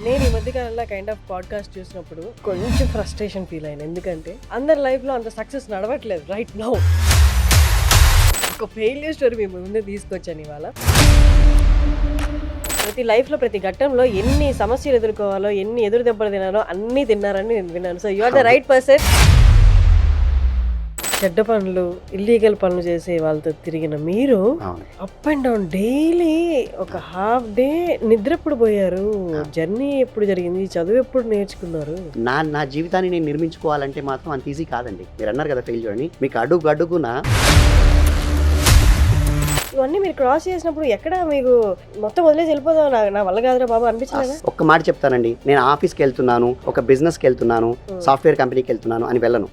నేను ఈ మధ్య కాలంలో కైండ్ ఆఫ్ పాడ్కాస్ట్ చూసినప్పుడు కొంచెం ఫ్రస్ట్రేషన్ ఫీల్ అయ్యాను. ఎందుకంటే అందరి లైఫ్లో అంత సక్సెస్ నడవట్లేదు రైట్ నౌ. ఒక ఫెయిల్యూర్ స్టోరీ మీ ముందే తీసుకొచ్చాను ఇవాళ. ప్రతి లైఫ్లో ప్రతి ఘట్టంలో ఎన్ని సమస్యలు ఎదుర్కోవాలో, ఎన్ని ఎదురు దెబ్బలు తినాలో అన్నీ తిన్నారని నేను విన్నాను. So you are the right person. చెడ్డ పనులు, ఇల్లీగల్ పనులు చేసే వాళ్ళతో తిరిగిన మీరు అప్ అండ్ డౌన్ డైలీ ఒక హాఫ్ డే నిద్ర ఎప్పుడు పోయారు? జర్నీ ఎప్పుడు జరిగింది? చదువు ఎప్పుడు నేర్చుకున్నారు? నా జీవితాన్ని నేను నిర్మించుకోవాలంటే మాత్రం అంత ఈజీ కాదండి. మీరు అన్నారు కదా ఫెయిల్యూర్ అని, మీకు అడుగు అడుగున ఇవన్నీ మీరు క్రాస్ చేసినప్పుడు ఎక్కడ మీకు మొత్తం వదిలేసి వెళ్ళిపోదాం, నా వల్ల కాదురా బాబు అనిపించలేదా? ఒక్క మాట చెప్తానండి, నేను ఆఫీస్కి వెళ్తున్నాను, ఒక బిజినెస్కి వెళ్తున్నాను, సాఫ్ట్వేర్ కంపెనీకి వెళ్తున్నాను అని వెళ్ళను.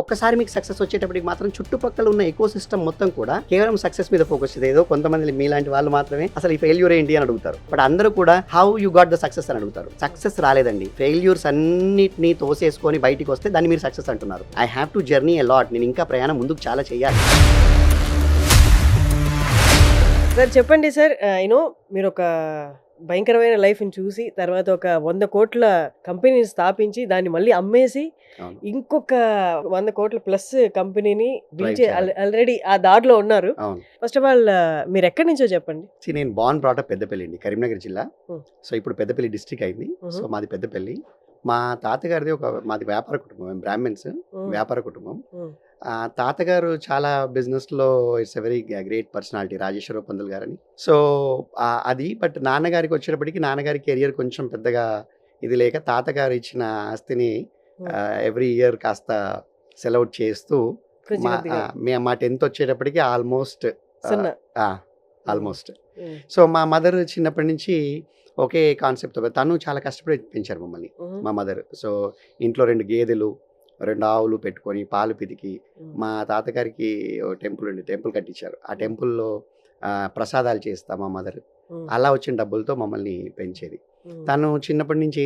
ఒక్కసారి మీకు సక్సెస్ వచ్చేటప్పటికి మాత్రం చుట్టుపక్కల ఉన్న ఎకో సిస్టమ్ మొత్తం కూడా కేవలం సక్సెస్ మీద ఫోకస్ చేసేది. ఏదో కొంతమంది మీలాంటి వాళ్ళు మాత్రమే అసలు ఈ ఫెయిల్యూర్ ఏంటి అని అడుగుతారు. బట్ అందరూ కూడా how you got the success అని అడుగుతారు. సక్సెస్ రాలేదండి, ఫెయిల్యూర్స్ అన్నిటిని తోసేసుకొని బయటికి వస్తే దాన్ని మీరు సక్సెస్ అంటున్నారు. I have to journey a lot. నేను ఇంకా ప్రయాణం ముందుకు చాలా చేయాలి. సార్ చెప్పండి సార్, యూనో మీరు ఒక భయంకరమైన లైఫ్ని చూసి తర్వాత ఒక 100 కోట్ల కంపెనీని స్థాపించి దాన్ని మళ్ళీ అమ్మేసి ఇంకొక 100 కోట్ల ప్లస్ కంపెనీని బిల్డ్ ఆల్రెడీ ఆ దారిలో ఉన్నారు. ఫస్ట్ ఆఫ్ ఆల్ మీరు ఎక్కడి నుంచో చెప్పండి. నేను బార్న్ బ్రాటప్ పెద్దపల్లి అండి, కరీంనగర్ జిల్లా. సో ఇప్పుడు పెద్దపల్లి డిస్ట్రిక్ట్ అయింది. సో మాది పెద్దపల్లి. మా తాతగారిది మాది వ్యాపార కుటుంబం, బ్రాహ్మణ్స్ వ్యాపార కుటుంబం. తాతగారు చాలా బిజినెస్లో it's a very great personality, Rajeshwara Pantulu గారని. సో అది బట్ నాన్నగారికి వచ్చేటప్పటికి నాన్నగారి కెరియర్ కొంచెం పెద్దగా ఇది లేక తాతగారు ఇచ్చిన ఆస్తిని ఎవ్రీ ఇయర్ కాస్త సెలవుట్ చేస్తూ మా 10th వచ్చేటప్పటికి ఆల్మోస్ట్. సో మా మదర్ చిన్నప్పటి నుంచి ఒకే కాన్సెప్ట్, తను చాలా కష్టపడి పెంచారు మమ్మల్ని మా మదర్. సో ఇంట్లో 2 గేదెలు 2 ఆవులు పెట్టుకొని పాలు పితికి మా తాతగారికి టెంపుల్ కట్టించారు. ఆ టెంపుల్లో ప్రసాదాలు చేస్తా మా మదర్. అలా వచ్చిన డబ్బులతో మమ్మల్ని పెంచేది. తను చిన్నప్పటి నుంచి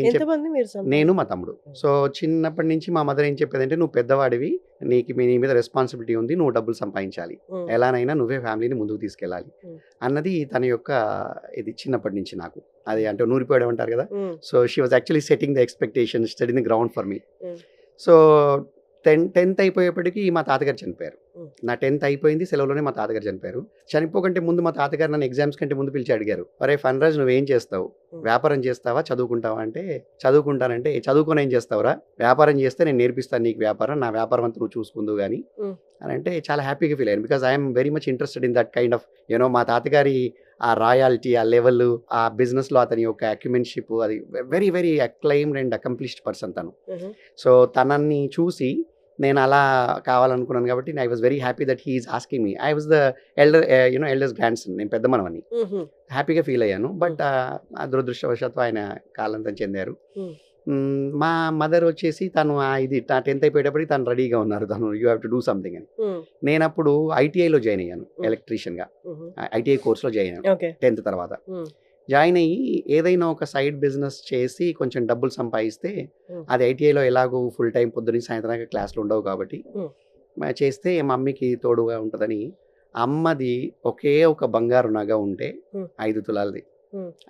నేను మా తమ్ముడు. సో చిన్నప్పటి నుంచి మా మదర్ ఏం చెప్పేది అంటే, నువ్వు పెద్దవాడివి, నీ మీద రెస్పాన్సిబిలిటీ ఉంది, నువ్వు డబ్బులు సంపాదించాలి, ఎలానైనా నువ్వే ఫ్యామిలీని ముందుకు తీసుకెళ్ళాలి అన్నది తన యొక్క ఇది చిన్నప్పటి నుంచి నాకు. అది అంటే నూరిపోయడం అంటారు కదా. So she was actually setting the expectation, setting the ground for me. So 10th అయిపోయేప్పటికీ మా తాతగారు చనిపోయారు. నా 10th అయిపోయింది, సెలవులోనే మా తాతగారు చనిపోయారు. చనిపోకంటే ముందు మా తాతగారు నన్ను ఎగ్జామ్స్ కంటే ముందు పిలిచి అడిగారు, అరే ఫన్రాజ్ నువ్వేం చేస్తావు, వ్యాపారం చేస్తావా చదువుకుంటావా అంటే, చదువుకుంటానంటే చదువుకొని ఏం చేస్తావురా, వ్యాపారం చేస్తే నేను నేర్పిస్తాను నీకు వ్యాపారం, నా వ్యాపారం అంతా నువ్వు చూసుకుందు కానీ అని అంటే చాలా హ్యాపీగా ఫీల్ అయ్యాను. Because I'm very much interested in that kind of you know మా తాతగారి ఆ రాయాలిటీ, ఆ లెవెల్, ఆ బిజినెస్లో అతని యొక్క అక్యుమెన్షిప్, అది very very acclaimed and accomplished person తను. సో తనని చూసి నేను అలా కావాలనుకున్నాను కాబట్టి I was very happy that he is asking me. I was the elders grand son, నేను పెద్ద మనవని. హ్యాపీగా ఫీల్ అయ్యాను. బట్ దురదృష్టవశాత్తు ఆయన కాలంతం చెందారు. మా మదర్ వచ్చేసి తను ఇది 10th అయిపోయేటప్పటికి తను రెడీగా ఉన్నారు, తను you have to do something అని. నేను అప్పుడు ఐటీఐలో జాయిన్ అయ్యాను, ఎలక్ట్రీషియన్గా. ఐటీఐ కోర్స్లో జాయిన్ అయ్యాను 10th తర్వాత. జాయిన్ అయ్యి ఏదైనా ఒక సైడ్ బిజినెస్ చేసి కొంచెం డబ్బులు సంపాదిస్తే, అది ఐటీఐలో ఎలాగో ఫుల్ టైం పొద్దున్న సాయంత్రం క్లాసులు ఉండవు కాబట్టి చేస్తే మమ్మీకి తోడుగా ఉంటుందని, అమ్మది ఒకే ఒక బంగారు నగ ఉంటే 5 తులాలది,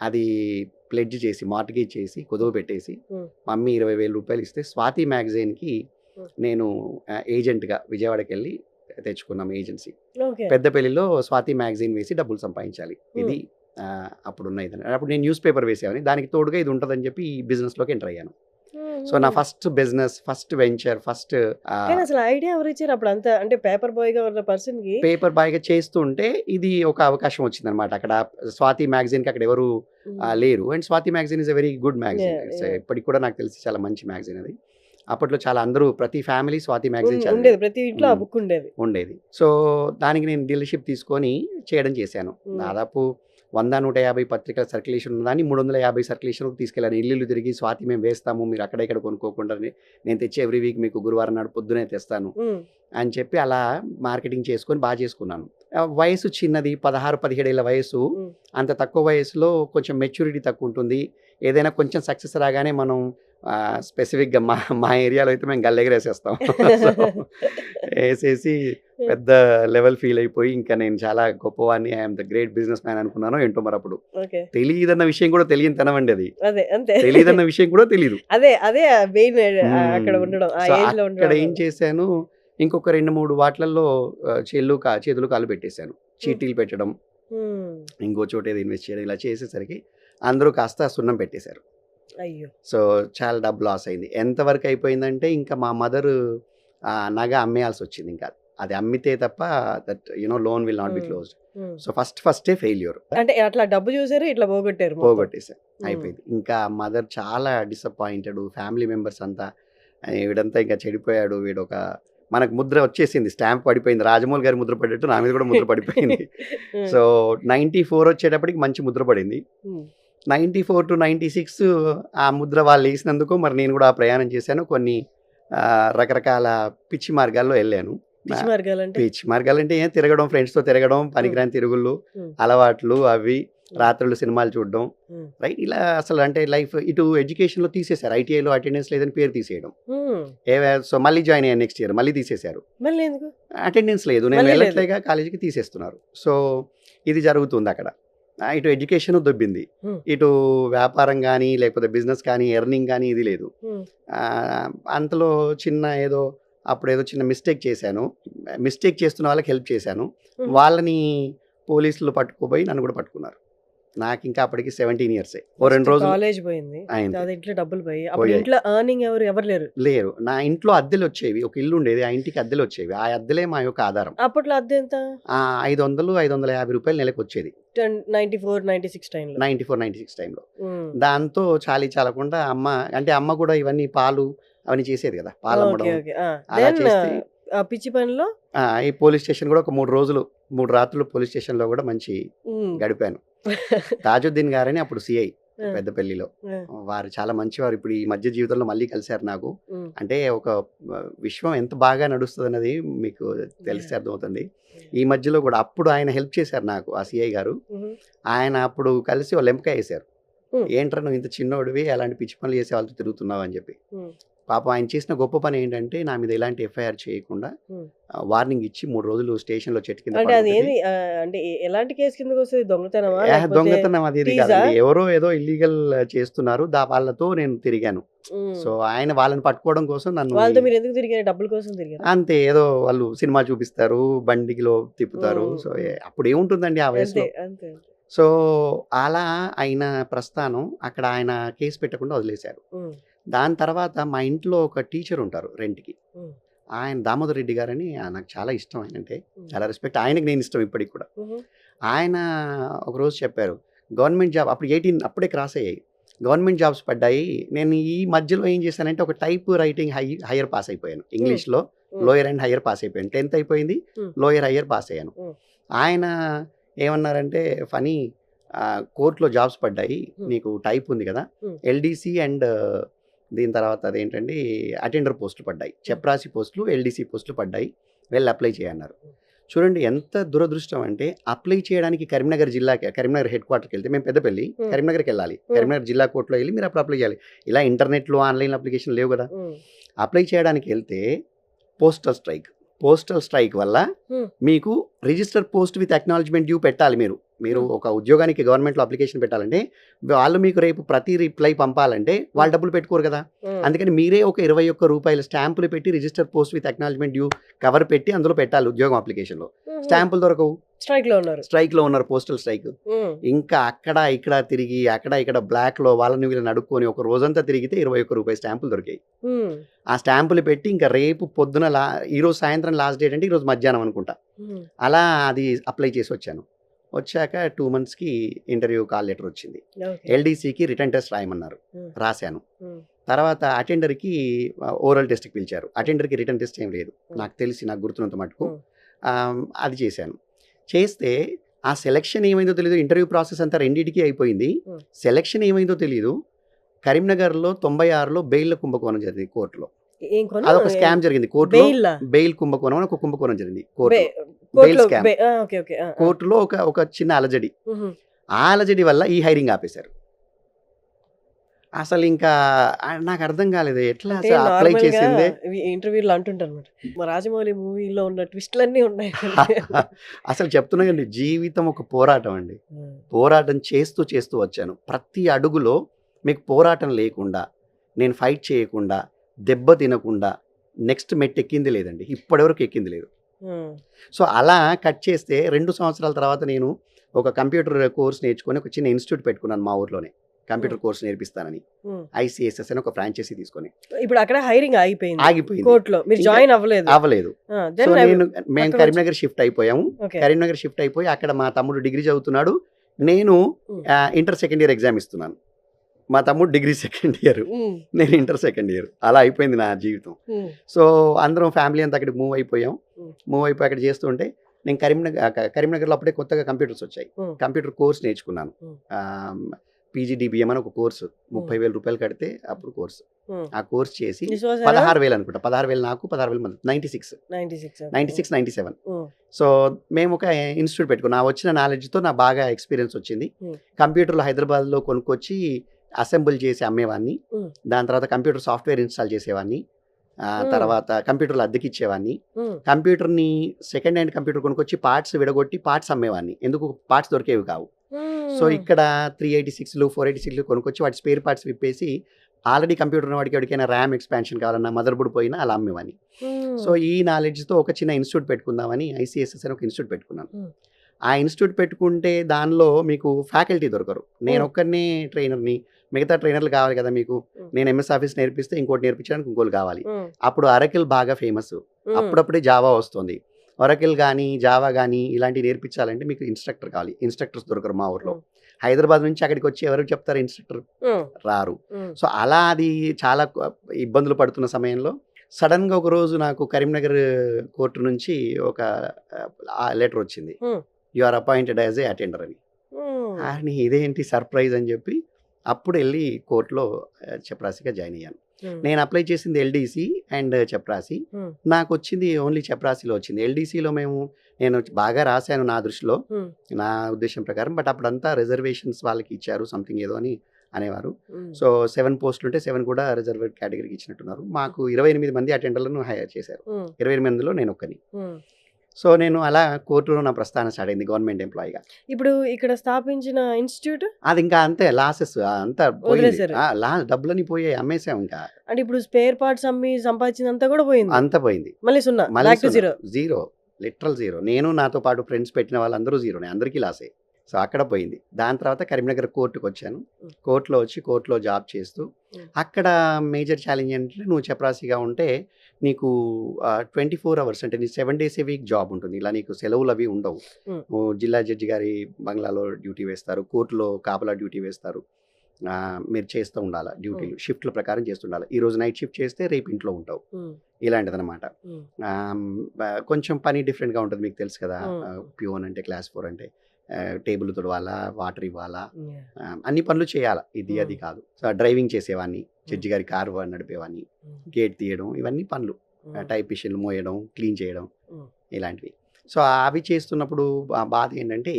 అది ప్లెడ్జ్ చేసి మార్టిగేజ్ చేసి కుదువ పెట్టేసి మమ్మీ 20,000 రూపాయలు ఇస్తే స్వాతి మ్యాగజైన్కి నేను ఏజెంట్గా విజయవాడకి వెళ్ళి తెచ్చుకున్నాం ఏజెన్సీ. పెద్దపల్లిలో స్వాతి మ్యాగజైన్ వేసి డబ్బులు సంపాదించాలి, ఇది అప్పుడున్న ఇదని. అప్పుడు నేను న్యూస్ పేపర్ వేసేవాని, దానికి తోడుగా ఇది ఉంటుందని చెప్పి ఈ బిజినెస్లోకి ఎంటర్ అయ్యాను. సో నా first business, first venture, first అసలు ఐడియా ఎవరు ఇచ్చారు అప్పుడు? అంతా అంటే పేపర్ బాయ్ గా ఉన్న పర్సన్ కి పేపర్ బాయ్ గా చేస్తుంటే ఇది ఒక అవకాశం వచ్చింది అనమాట. అక్కడ స్వాతి మ్యాగజైన్ కి అక్కడ ఎవరు లేరు. And Swathi magazine is a very good magazine. ఇప్పటికి కూడా నాకు తెలిసి చాలా మంచి మ్యాగజైన్ అది. అప్పట్లో చాలా అందరూ ప్రతి ఫ్యామిలీ స్వాతి మ్యాగజైన్ ఉండేది, ప్రతి ఇంట్లో ఆ బుక్ ఉండేది. సో దానికి నేను డీలర్షిప్ తీసుకొని చేయడం చేశాను. దాదాపు 100-150 పత్రికల సర్క్యులేషన్ ఉన్నదాన్ని 350 సర్క్యులేషన్కి తీసుకెళ్ళాను. ఇల్లు తిరిగి స్వాతి మేము వేస్తాము, మీరు అక్కడ ఇక్కడ కొనుక్కోకుండా నేను తెచ్చి ఎవ్రీ వీక్ మీకు గురువారం నాడు పొద్దునే తెస్తాను అని చెప్పి అలా మార్కెటింగ్ చేసుకొని బాగా చేసుకున్నాను. వయసు చిన్నది, 16-17 ఏళ్ళ వయసు. అంత తక్కువ వయసులో కొంచెం మెచ్యూరిటీ తక్కువ ఉంటుంది. ఏదైనా కొంచెం సక్సెస్ రాగానే మనం స్పెసిఫిక్గా మా ఏరియాలో అయితే మేము గల్లెగరేసేస్తాం. వేసేసి పెద్ద లెవెల్ ఫీల్ అయిపోయి ఇంకా నేను చాలా గొప్పవాడిని, I'm the great business man అనుకున్నాను ఏంటో మరి. అప్పుడు ఓకే. తెలియదన్న విషయం కూడా తెలియని తనమండి అది. అదే అంతే. తెలియదన్న విషయం కూడా తెలియదు. అదే అదే మెయిన్ అక్కడ ఉండడం, ఆ సో ఏజ్ లో అక్కడ ఉండడం. ఏం చేశాను, ఇంకొక 2-3 వాటిలలో చేతులు కాలు పెట్టేశాను. చీటీలు పెట్టడం, ఇంకో చోట ఏదో ఇన్వెస్ట్ చేయడం, ఇలా చేసేసరికి అందరూ కాస్త సున్నం పెట్టేశారు. అయ్యో. సో చాలా డబ్బు లాస్ అయింది. ఎంతవరకు అయిపోయిందంటే ఇంకా మా మదర్ నగ అమ్మేయాల్సి వచ్చింది. ఇంకా అది అమ్మితే తప్ప that loan will not be closed. So ఫస్టే ఫెయిల్యూర్. అంటే అట్లా డబ్బు చూసారు, ఇట్లా పోగొట్టేశారు. అయిపోయింది. ఇంకా మదర్ చాలా డిసప్పాయింటెడ్, ఫ్యామిలీ మెంబర్స్ అంతా వీడంతా ఇంకా చెడిపోయాడు, వీడొక మనకు ముద్ర వచ్చేసింది, స్టాంప్ పడిపోయింది, రాజమౌళి గారి ముద్ర పడేట్టు నా మీద కూడా ముద్ర పడిపోయింది. సో 94 వచ్చేటప్పటికి మంచి ముద్ర పడింది. 94 to 96 ఆ ముద్ర వాళ్ళు వేసినందుకు మరి నేను కూడా ఆ ప్రయాణం చేశాను. కొన్ని రకరకాల పిచ్చి మార్గాల్లో వెళ్ళాను. పిచ్చి మార్గాలంటే ఏం తిరగడం, ఫ్రెండ్స్తో తిరగడం, పనికిరాని తిరుగుళ్ళు, అలవాట్లు, అవి రాత్రులు సినిమాలు చూడడం, రైట్. ఇలా అసలు అంటే లైఫ్ ఇటు ఎడ్యుకేషన్లో తీసేశారు. ఐటీఐలో అటెండెన్స్ లేదని పేరు తీసేయడం. సో మళ్ళీ జాయిన్ అయ్యాను నెక్స్ట్ ఇయర్, మళ్ళీ తీసేశారు. అటెండెన్స్ లేదు, నేను వెళ్ళట్లేగా కాలేజీకి, తీసేస్తున్నారు. సో ఇది జరుగుతుంది అక్కడ. ఇటు ఎడ్యుకేషన్ దొబ్బింది, ఇటు వ్యాపారం కానీ లేకపోతే బిజినెస్ కానీ ఎర్నింగ్ కానీ ఇది లేదు. అంతలో అప్పుడేదో చిన్న మిస్టేక్ చేశాను. మిస్టేక్ చేస్తున్న వాళ్ళకి హెల్ప్ చేశాను. వాళ్ళని పోలీసులు పట్టుకోపోయి నన్ను కూడా పట్టుకున్నారు. నాకు ఇంకా అప్పటికి 17 years. 2 రోజులు కాలేజ్ పోయింది, ఇంట్లో డబ్బులు పోయి, ఇంట్లో ఎర్నింగ్ ఎవరు లేరు. నా ఇంట్లో అద్దెలు వచ్చేవి, ఒక ఇల్లు ఉండేది, ఆ ఇంటికి అద్దెలు వచ్చేవి. ఆ అద్దెలే మా యొక్క ఆధారం. అప్పట్లో అద్దె ఎంత? 500-550 రూపాయలు నెలకు వచ్చేది. 94-96 టైంలో. దాంతో చాలకుండా అమ్మ కూడా ఇవన్నీ పాలు అవన్నీ చేసేది కదా, పాలు అమ్మడం. అలా చేస్తే పిచ్చి పనిలో ఈ పోలీస్ స్టేషన్ కూడా ఒక 3 రాత్రులు పోలీస్ స్టేషన్ లో కూడా మంచి గడిపాను. తాజుద్దీన్ గారని అప్పుడు సిఐ పెద్దపల్లిలో, వారు చాలా మంచివారు. ఇప్పుడు ఈ మధ్య జీవితంలో మళ్ళీ కలిశారు నాకు. అంటే ఒక విశ్వం ఎంత బాగా నడుస్తుంది అన్నది మీకు తెలిస్తే అర్థమవుతుంది. ఈ మధ్యలో కూడా అప్పుడు ఆయన హెల్ప్ చేశారు నాకు, ఆ సిఐ గారు. ఆయన అప్పుడు కలిసి వాళ్ళు ఎంపిక వేశారు, ఏంట్రా నువ్వు ఇంత చిన్నోడివి అలాంటి పిచ్చి పనులు చేసే వాళ్ళతో తిరుగుతున్నావు అని చెప్పి. పాపం ఆయన చేసిన గొప్ప పని ఏంటంటే నా మీద ఎలాంటి ఎఫ్ఐఆర్ చేయకుండా వార్నింగ్ ఇచ్చి 3 రోజులు స్టేషన్ లో చెట్టు కింద. ఎలాంటి కేసు కిందకి వస్తుంది? దొంగతనం అది ఇది కాదు, ఎవరో ఏదో ఇల్లీగల్ చేస్తున్నారు, వాళ్ళతో నేను తిరిగాను. సో ఆయన వాళ్ళని పట్టుకోవడం కోసం డబ్బుల కోసం తిరిగారు అంతే. ఏదో వాళ్ళు సినిమా చూపిస్తారు, బండిలో తిప్పుతారు. సో అప్పుడు ఏముంటుందండి ఆ వయసులో. సో అలా అయిన ప్రస్థానం అక్కడ ఆయన కేసు పెట్టకుండా వదిలేశారు. దాని తర్వాత మా ఇంట్లో ఒక టీచర్ ఉంటారు రెంట్కి, ఆయన దామోదర్ రెడ్డి గారని. నాకు చాలా ఇష్టం, ఆయన అంటే చాలా రెస్పెక్ట్. ఆయనకి నేను ఇష్టం ఇప్పటికి కూడా. ఆయన ఒకరోజు చెప్పారు, గవర్నమెంట్ జాబ్ అప్పుడు 18 అప్పుడే క్రాస్ అయ్యాయి, గవర్నమెంట్ జాబ్స్ పడ్డాయి. నేను ఈ మధ్యలో ఏం చేశానంటే ఒక టైప్ రైటింగ్ హయ్యర్ పాస్ అయిపోయాను. ఇంగ్లీష్లో లోయర్ అండ్ హయ్యర్ పాస్ అయిపోయాను. 10th అయిపోయింది, లోయర్ హయ్యర్ పాస్ అయ్యాను. ఆయన ఏమన్నారంటే, ఫనీ కోర్టులో జాబ్స్ పడ్డాయి, నీకు టైప్ ఉంది కదా, ఎల్డీసీ అండ్ దీని తర్వాత అదేంటండి అటెండర్ పోస్టులు పడ్డాయి, చెప్రాసి పోస్టులు, ఎల్డీసీ పోస్టులు పడ్డాయి, వెళ్ళి అప్లై చేయన్నారు. చూడండి ఎంత దురదృష్టం అంటే, అప్లై చేయడానికి కరీంనగర్ హెడ్ క్వార్టర్కి వెళ్తే, మేము పెద్దపల్లి, కరీంనగర్కి వెళ్ళాలి, కరీంనగర్ జిల్లా కోర్టులో వెళ్ళి మీరు అప్పుడు అప్లై చేయాలి. ఇలా ఇంటర్నెట్లో ఆన్లైన్ అప్లికేషన్ లేవు కదా. అప్లై చేయడానికి వెళ్తే పోస్టల్ స్ట్రైక్ వల్ల మీకు register post with acknowledgement due పెట్టాలి. మీరు ఒక ఉద్యోగానికి గవర్నమెంట్లో అప్లికేషన్ పెట్టాలంటే వాళ్ళు మీకు రేపు ప్రతి రిప్లై పంపాలంటే వాళ్ళు డబ్బులు పెట్టుకోరు కదా. అందుకని మీరే ఒక 21 రూపాయల స్టాంపులు పెట్టి register post with acknowledgement due cover పెట్టి అందులో పెట్టాలి ఉద్యోగం అప్లికేషన్లో. స్టాంపులు దొరకవు, స్ట్రైక్ లో ఉన్నారు, పోస్టల్ స్ట్రైక్. ఇంకా అక్కడ ఇక్కడ తిరిగి అక్కడ బ్లాక్ లో వాళ్ళని వీళ్ళని అడుక్కొని ఒక రోజంతా తిరిగితే 21 రూపాయల స్టాంపులు దొరికాయి. ఆ స్టాంపులు పెట్టి ఇంకా రేపు పొద్దున ఈరోజు సాయంత్రం లాస్ట్ డేట్ అంటే ఈరోజు మధ్యాహ్నం అనుకుంటా, అలా అది అప్లై చేసి వచ్చాను. వచ్చాక 2 monthsకి ఇంటర్వ్యూ కాల్ లెటర్ వచ్చింది. ఎల్డీసీకి రిటర్న్ టెస్ట్ రాయమన్నారు, రాశాను. తర్వాత అటెండర్కి ఓరల్ టెస్ట్కి పిలిచారు. అటెండర్కి రిటర్న్ టెస్ట్ ఏం లేదు నాకు తెలిసి, నాకు గుర్తున్నంత మటుకు. అది చేశాను. చేస్తే ఆ సెలక్షన్ ఏమైందో తెలియదు, ఇంటర్వ్యూ ప్రాసెస్ అంతా రెండింటికి అయిపోయింది, సెలక్షన్ ఏమైందో తెలియదు. కరీంనగర్లో 96లో బెయిల్ కుంభకోణం జరిగింది కోర్టులో. అదొక స్కామ్ జరిగింది కోర్టులో, బెయిల్ కుంభకోణం అని ఒక కుంభకోణం జరిగింది కోర్టులో. ఒక చిన్న అలజడి, ఆ అలజడి వల్ల ఈ హైరింగ్ ఆపేశారు. అసలు ఇంకా నాకు అర్థం కాలేదు ఎట్లా అంటే అసలు అప్లై నార్మల్గా చేసిందే. ఇంటర్వ్యూలో అంటుంటారు అనమాట, మా రాజమౌళి మూవీలో ఉన్న ట్విస్ట్లన్నీ ఉన్నాయి. అసలు చెప్తున్నా కదండి, జీవితం ఒక పోరాటం అండి. పోరాటం చేస్తూ చేస్తూ వచ్చాను. ప్రతి అడుగులో మీకు పోరాటం లేకుండా, నేను ఫైట్ చేయకుండా, దెబ్బ తినకుండా నెక్స్ట్ మెట్టు ఎక్కింది లేదండి. ఇప్పటివరకు ఎక్కింది లేదు. సో అలా కట్ చేస్తే 2 సంవత్సరాల తర్వాత నేను ఒక కంప్యూటర్ కోర్స్ నేర్చుకొని ఒక చిన్న ఇన్స్టిట్యూట్ పెట్టుకున్నాను మా ఊర్లోనే. కంప్యూటర్ కోర్స్ నేర్పిస్తానని ఐసిఎస్ఎస్ అని ఒక ఫ్రాంచైజీ తీసుకొని. ఇప్పుడు అక్కడ హైరింగ్ ఆగిపోయింది ఆగిపోయింది. కోర్టులో, మీరు ఇంకా జాయిన్ అవ్వలేదు. అవ్వలేదు. సో మేము అక్కడ కరీంనగర్ షిఫ్ట్ అయిపోయాము. కరీంనగర్ షిఫ్ట్ అయిపోయి అక్కడ మా తమ్ముడు డిగ్రీ చదువుతున్నాడు, నేను ఇంటర్ సెకండ్ ఇయర్ ఎగ్జామ్ ఇస్తున్నాను. మా తమ్ముడు డిగ్రీ సెకండ్ ఇయర్, నేను ఇంటర్ సెకండ్ ఇయర్. అలా అయిపోయింది నా జీవితం. సో అందరం ఫ్యామిలీ అంతా అక్కడికి మూవ్ అయిపోయాం. మూవ్ అయిపోయి అక్కడ చేస్తుంటే నేను కరీంనగర్లో అప్పుడే కొత్తగా కంప్యూటర్స్ వచ్చాయి. కంప్యూటర్ కోర్స్ నేర్చుకున్నాను. పీజీడీబీఎం అని ఒక కోర్సు, 30,000 రూపాయలు కడితే అప్పుడు కోర్సు. ఆ కోర్స్ చేసి 16,000 అనుకుంటా, 16,000 నాకు, 16,000 మంది, 96, 97. సో మేము ఒక ఇన్స్టిట్యూట్ పెట్టుకున్నాం. నా వచ్చిన నాలెడ్జ్తో నాకు బాగా ఎక్స్పీరియన్స్ వచ్చింది. కంప్యూటర్లు హైదరాబాద్లో కొనుక్కొచ్చి అసెంబుల్ చేసి అమ్మేవాడిని. దాని తర్వాత కంప్యూటర్ సాఫ్ట్వేర్ ఇన్స్టాల్ చేసేవాడిని. తర్వాత కంప్యూటర్లు అద్దెకి ఇచ్చేవాడిని. కంప్యూటర్ని సెకండ్ హ్యాండ్ కంప్యూటర్ కొనుక్కొచ్చి పార్ట్స్ విడగొట్టి పార్ట్స్ అమ్మేవాడిని. ఎందుకు పార్ట్స్ దొరికేవి కావు. సో ఇక్కడ 386లు 486లు కొనుక్కొచ్చి వాటి స్పేర్ పార్ట్స్ విప్పేసి ఆల్రెడీ కంప్యూటర్ ఉన్న వాడికి ఎవరికైనా ర్యామ్ ఎక్స్పాన్షన్ కావాలన్నా, మదర్ బోర్డ్ పోయినా అలా అమ్మేవాడిని. సో ఈ నాలెడ్జ్తో ఒక చిన్న ఇన్స్టిట్యూట్ పెట్టుకుందామని ఐసిఎస్ఎస్ అని ఒక ఇన్స్టిట్యూట్ పెట్టుకున్నాను. ఆ ఇన్స్టిట్యూట్ పెట్టుకుంటే దానిలో మీకు ఫ్యాకల్టీ దొరకరు. నేను ఒక్కరినే ట్రైనర్ని, మిగతా ట్రైనర్లు కావాలి కదా మీకు. నేను ఎంఎస్ ఆఫీస్ నేర్పిస్తే ఇంకోటి నేర్పించడానికి ఇంకోటి కావాలి. అప్పుడు అరకిల్ బాగా ఫేమస్, అప్పుడప్పుడే జావా వస్తుంది. ఒరకిల్ కానీ జావా కానీ ఇలాంటివి నేర్పించాలంటే మీకు ఇన్స్ట్రక్టర్ కావాలి. ఇన్స్ట్రక్టర్స్ దొరకరు మా ఊర్లో. హైదరాబాద్ నుంచి అక్కడికి వచ్చి ఎవరు చెప్తారు ఇన్స్ట్రక్టర్? రారు. సో అలా అది చాలా ఇబ్బందులు పడుతున్న సమయంలో సడన్గా ఒక రోజు నాకు కరీంనగర్ కోర్టు నుంచి ఒక లెటర్ వచ్చింది, you are appointed as a attender అని. అని ఇదేంటి సర్ప్రైజ్ అని చెప్పి అప్పుడు వెళ్ళి కోర్టులో చపరాసిగా జాయిన్ అయ్యాను. నేను అప్లై చేసింది ఎల్డీసీ అండ్ చపరాసి. నాకు వచ్చింది ఓన్లీ చపరాసిలో వచ్చింది. ఎల్డీసీలో నేను బాగా రాశాను నా దృష్టిలో, నా ఉద్దేశం ప్రకారం. బట్ అప్పుడంతా రిజర్వేషన్స్ వాళ్ళకి ఇచ్చారు సంథింగ్ ఏదో అని అనేవారు. సో 7 పోస్టులు ఉంటే 7 కూడా రిజర్వ్డ్ కేటగిరీకి ఇచ్చినట్టున్నారు. మాకు 28 మంది అటెండర్లను హైర్ చేశారు. 28 మందిలో నేను ఒక్కని. సో నేను అలా కోర్టులో నా ప్రస్థానం స్టార్ట్ అయింది గవర్నమెంట్ ఎంప్లాయీగా. ఇప్పుడు ఇక్కడ స్థాపించిన ఇన్స్టిట్యూట్ అది ఇంకా అంతే, లాసెస్ అంతా డబ్బులని పోయాయి, అమ్మేసాం ఇంకా. అంటే ఇప్పుడు స్పేర్ పార్ట్స్ అమ్మి సంపాదించినంతా కూడా పోయింది, అంతా పోయింది. మళ్ళీ జీరో, లిటరల్ జీరో. నేను నాతో పాటు ఫ్రెండ్స్ పెట్టిన వాళ్ళందరూ జీరోనే, అందరికీ లాసే. సో అక్కడ పోయింది. దాని తర్వాత కరీంనగర్ కోర్టుకు వచ్చాను. కోర్టులో వచ్చి కోర్టులో జాబ్ చేస్తూ అక్కడ మేజర్ ఛాలెంజ్ ఏంటంటే, నువ్వు చపరాసిగా ఉంటే నీకు 24 అవర్స్ అంటే నీ 7 days a week జాబ్ ఉంటుంది. ఇలా నీకు సెలవులు అవి ఉండవు. జిల్లా జడ్జి గారి బంగ్లాలో డ్యూటీ వేస్తారు, కోర్టులో కాపలా డ్యూటీ వేస్తారు. మీరు చేస్తూ ఉండాలి డ్యూటీలు, షిఫ్ట్ల ప్రకారం చేస్తుండాలి. ఈరోజు నైట్ షిఫ్ట్ చేస్తే రేపు ఇంట్లో ఉంటావు, ఇలాంటిదన్నమాట. కొంచెం పని డిఫరెంట్గా ఉంటుంది, మీకు తెలుసు కదా. ప్యూన్ అంటే క్లాస్ 4 అంటే టేబుల్ తుడవాలా, వాటర్ ఇవ్వాలా, అన్ని పనులు చేయాలా, ఇది అది కాదు. సో డ్రైవింగ్ చేసేవాడిని, జడ్జి గారి కారు నడిపేవాడిని, గేట్ తీయడం, ఇవన్నీ పనులు. టైప్ మిషన్లు మోయడం, క్లీన్ చేయడం, ఇలాంటివి. సో అవి చేస్తున్నప్పుడు బాధ ఏంటంటే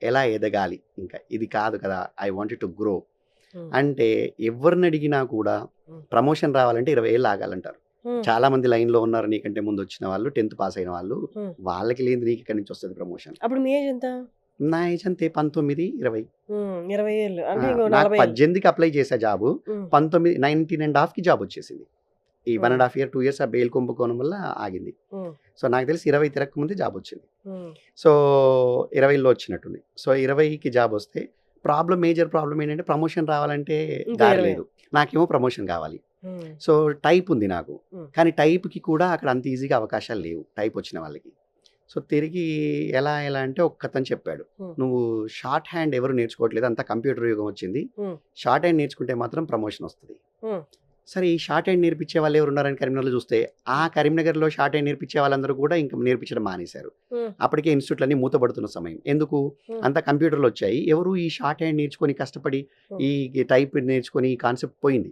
ఎలా ఎదగాలి, ఇంకా ఇది కాదు కదా. I wanted to grow. అంటే ఎవరిని అడిగినా కూడా ప్రమోషన్ రావాలంటే 20 ఏళ్ళు ఆగాలంటారు. చాలా మంది లైన్లో ఉన్నారు నీకంటే ముందు వచ్చిన వాళ్ళు, 10th పాస్ అయిన వాళ్ళు. వాళ్ళకి లేని నీకు ఇక్కడి నుంచి వస్తుంది ప్రమోషన్. అప్పుడు మీ ఏజ్ ఎంత? నా ఏజ్ అంతే, 19, 20 ఏళ్ళు. నాకు 18కి అప్లై చేసా జాబు, 19.5కి జాబ్ వచ్చేసింది. ఈ 1.5 year 2 years ఆ బెయిల్ కుంభకోణం వల్ల ఆగింది. సో నాకు తెలిసి 20 తిరగక ముందే జాబ్ వచ్చింది. సో 20లో వచ్చినట్టుంది. సో 20కి జాబ్ వస్తే మేజర్ ప్రాబ్లం ఏంటంటే, ప్రమోషన్ రావాలంటే దారి లేదు. నాకేమో ప్రమోషన్ కావాలి. సో టైప్ ఉంది నాకు, కానీ టైప్కి కూడా అక్కడ అంత ఈజీగా అవకాశాలు లేవు టైప్ వచ్చిన వాళ్ళకి. సో తిరిగి ఎలా అంటే ఒక్కతను చెప్పాడు, నువ్వు షార్ట్ హ్యాండ్ ఎవరు నేర్చుకోవట్లేదు, అంత కంప్యూటర్ యుగం వచ్చింది, షార్ట్ హ్యాండ్ నేర్చుకుంటే మాత్రం ప్రమోషన్ వస్తుంది. సరే ఈ షార్ట్ హ్యాండ్ నేర్పించే వాళ్ళు ఎవరు ఉన్నారని కరీంనగర్లో చూస్తే, ఆ కరీంనగర్లో షార్ట్ హ్యాండ్ నేర్పించే వాళ్ళందరూ కూడా ఇంకా నేర్పించడం మానేశారు. అప్పటికే ఇన్స్టిట్యూట్లన్నీ మూతపడుతున్న సమయం. ఎందుకు? అంత కంప్యూటర్లు వచ్చాయి, ఎవరు ఈ షార్ట్ హ్యాండ్ నేర్చుకొని కష్టపడి ఈ టైప్ నేర్చుకొని ఈ కాన్సెప్ట్ పోయింది.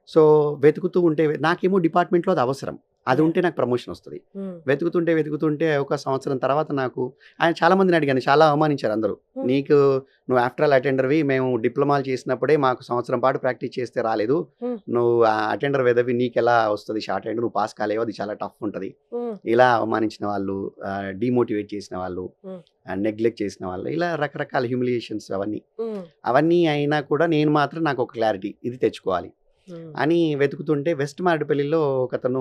సో వెతుకుతూ ఉంటే నాకేమో డిపార్ట్మెంట్లో అది అవసరం. అది ఉంటే నాకు ప్రమోషన్ వస్తుంది. వెతుకుతుంటే ఒక సంవత్సరం తర్వాత నాకు ఆయన చాలా మందిని అడిగాను, చాలా అవమానించారు అందరూ. నీకు నువ్వు ఆఫ్టర్ ఆల్ అటెండర్వి, మేము డిప్లొమాలు చేసినప్పుడే మాకు సంవత్సరం పాటు ప్రాక్టీస్ చేస్తే రాలేదు, నువ్వు అటెండర్ వెదవి నీకు ఎలా వస్తుంది షార్ట్ హ్యాండ్, నువ్వు పాస్ కాలేవు, అది చాలా టఫ్ ఉంటుంది. ఇలా అవమానించిన వాళ్ళు, డిమోటివేట్ చేసిన వాళ్ళు, నెగ్లెక్ట్ చేసిన వాళ్ళు, ఇలా రకరకాల హ్యూమిలియేషన్స్ అవన్నీ అయినా కూడా నేను మాత్రం నాకు ఒక క్లారిటీ, ఇది తెచ్చుకోవాలి అని వెతుకుతుంటే వెస్ట్ మారేడుపల్లిలో ఒకతను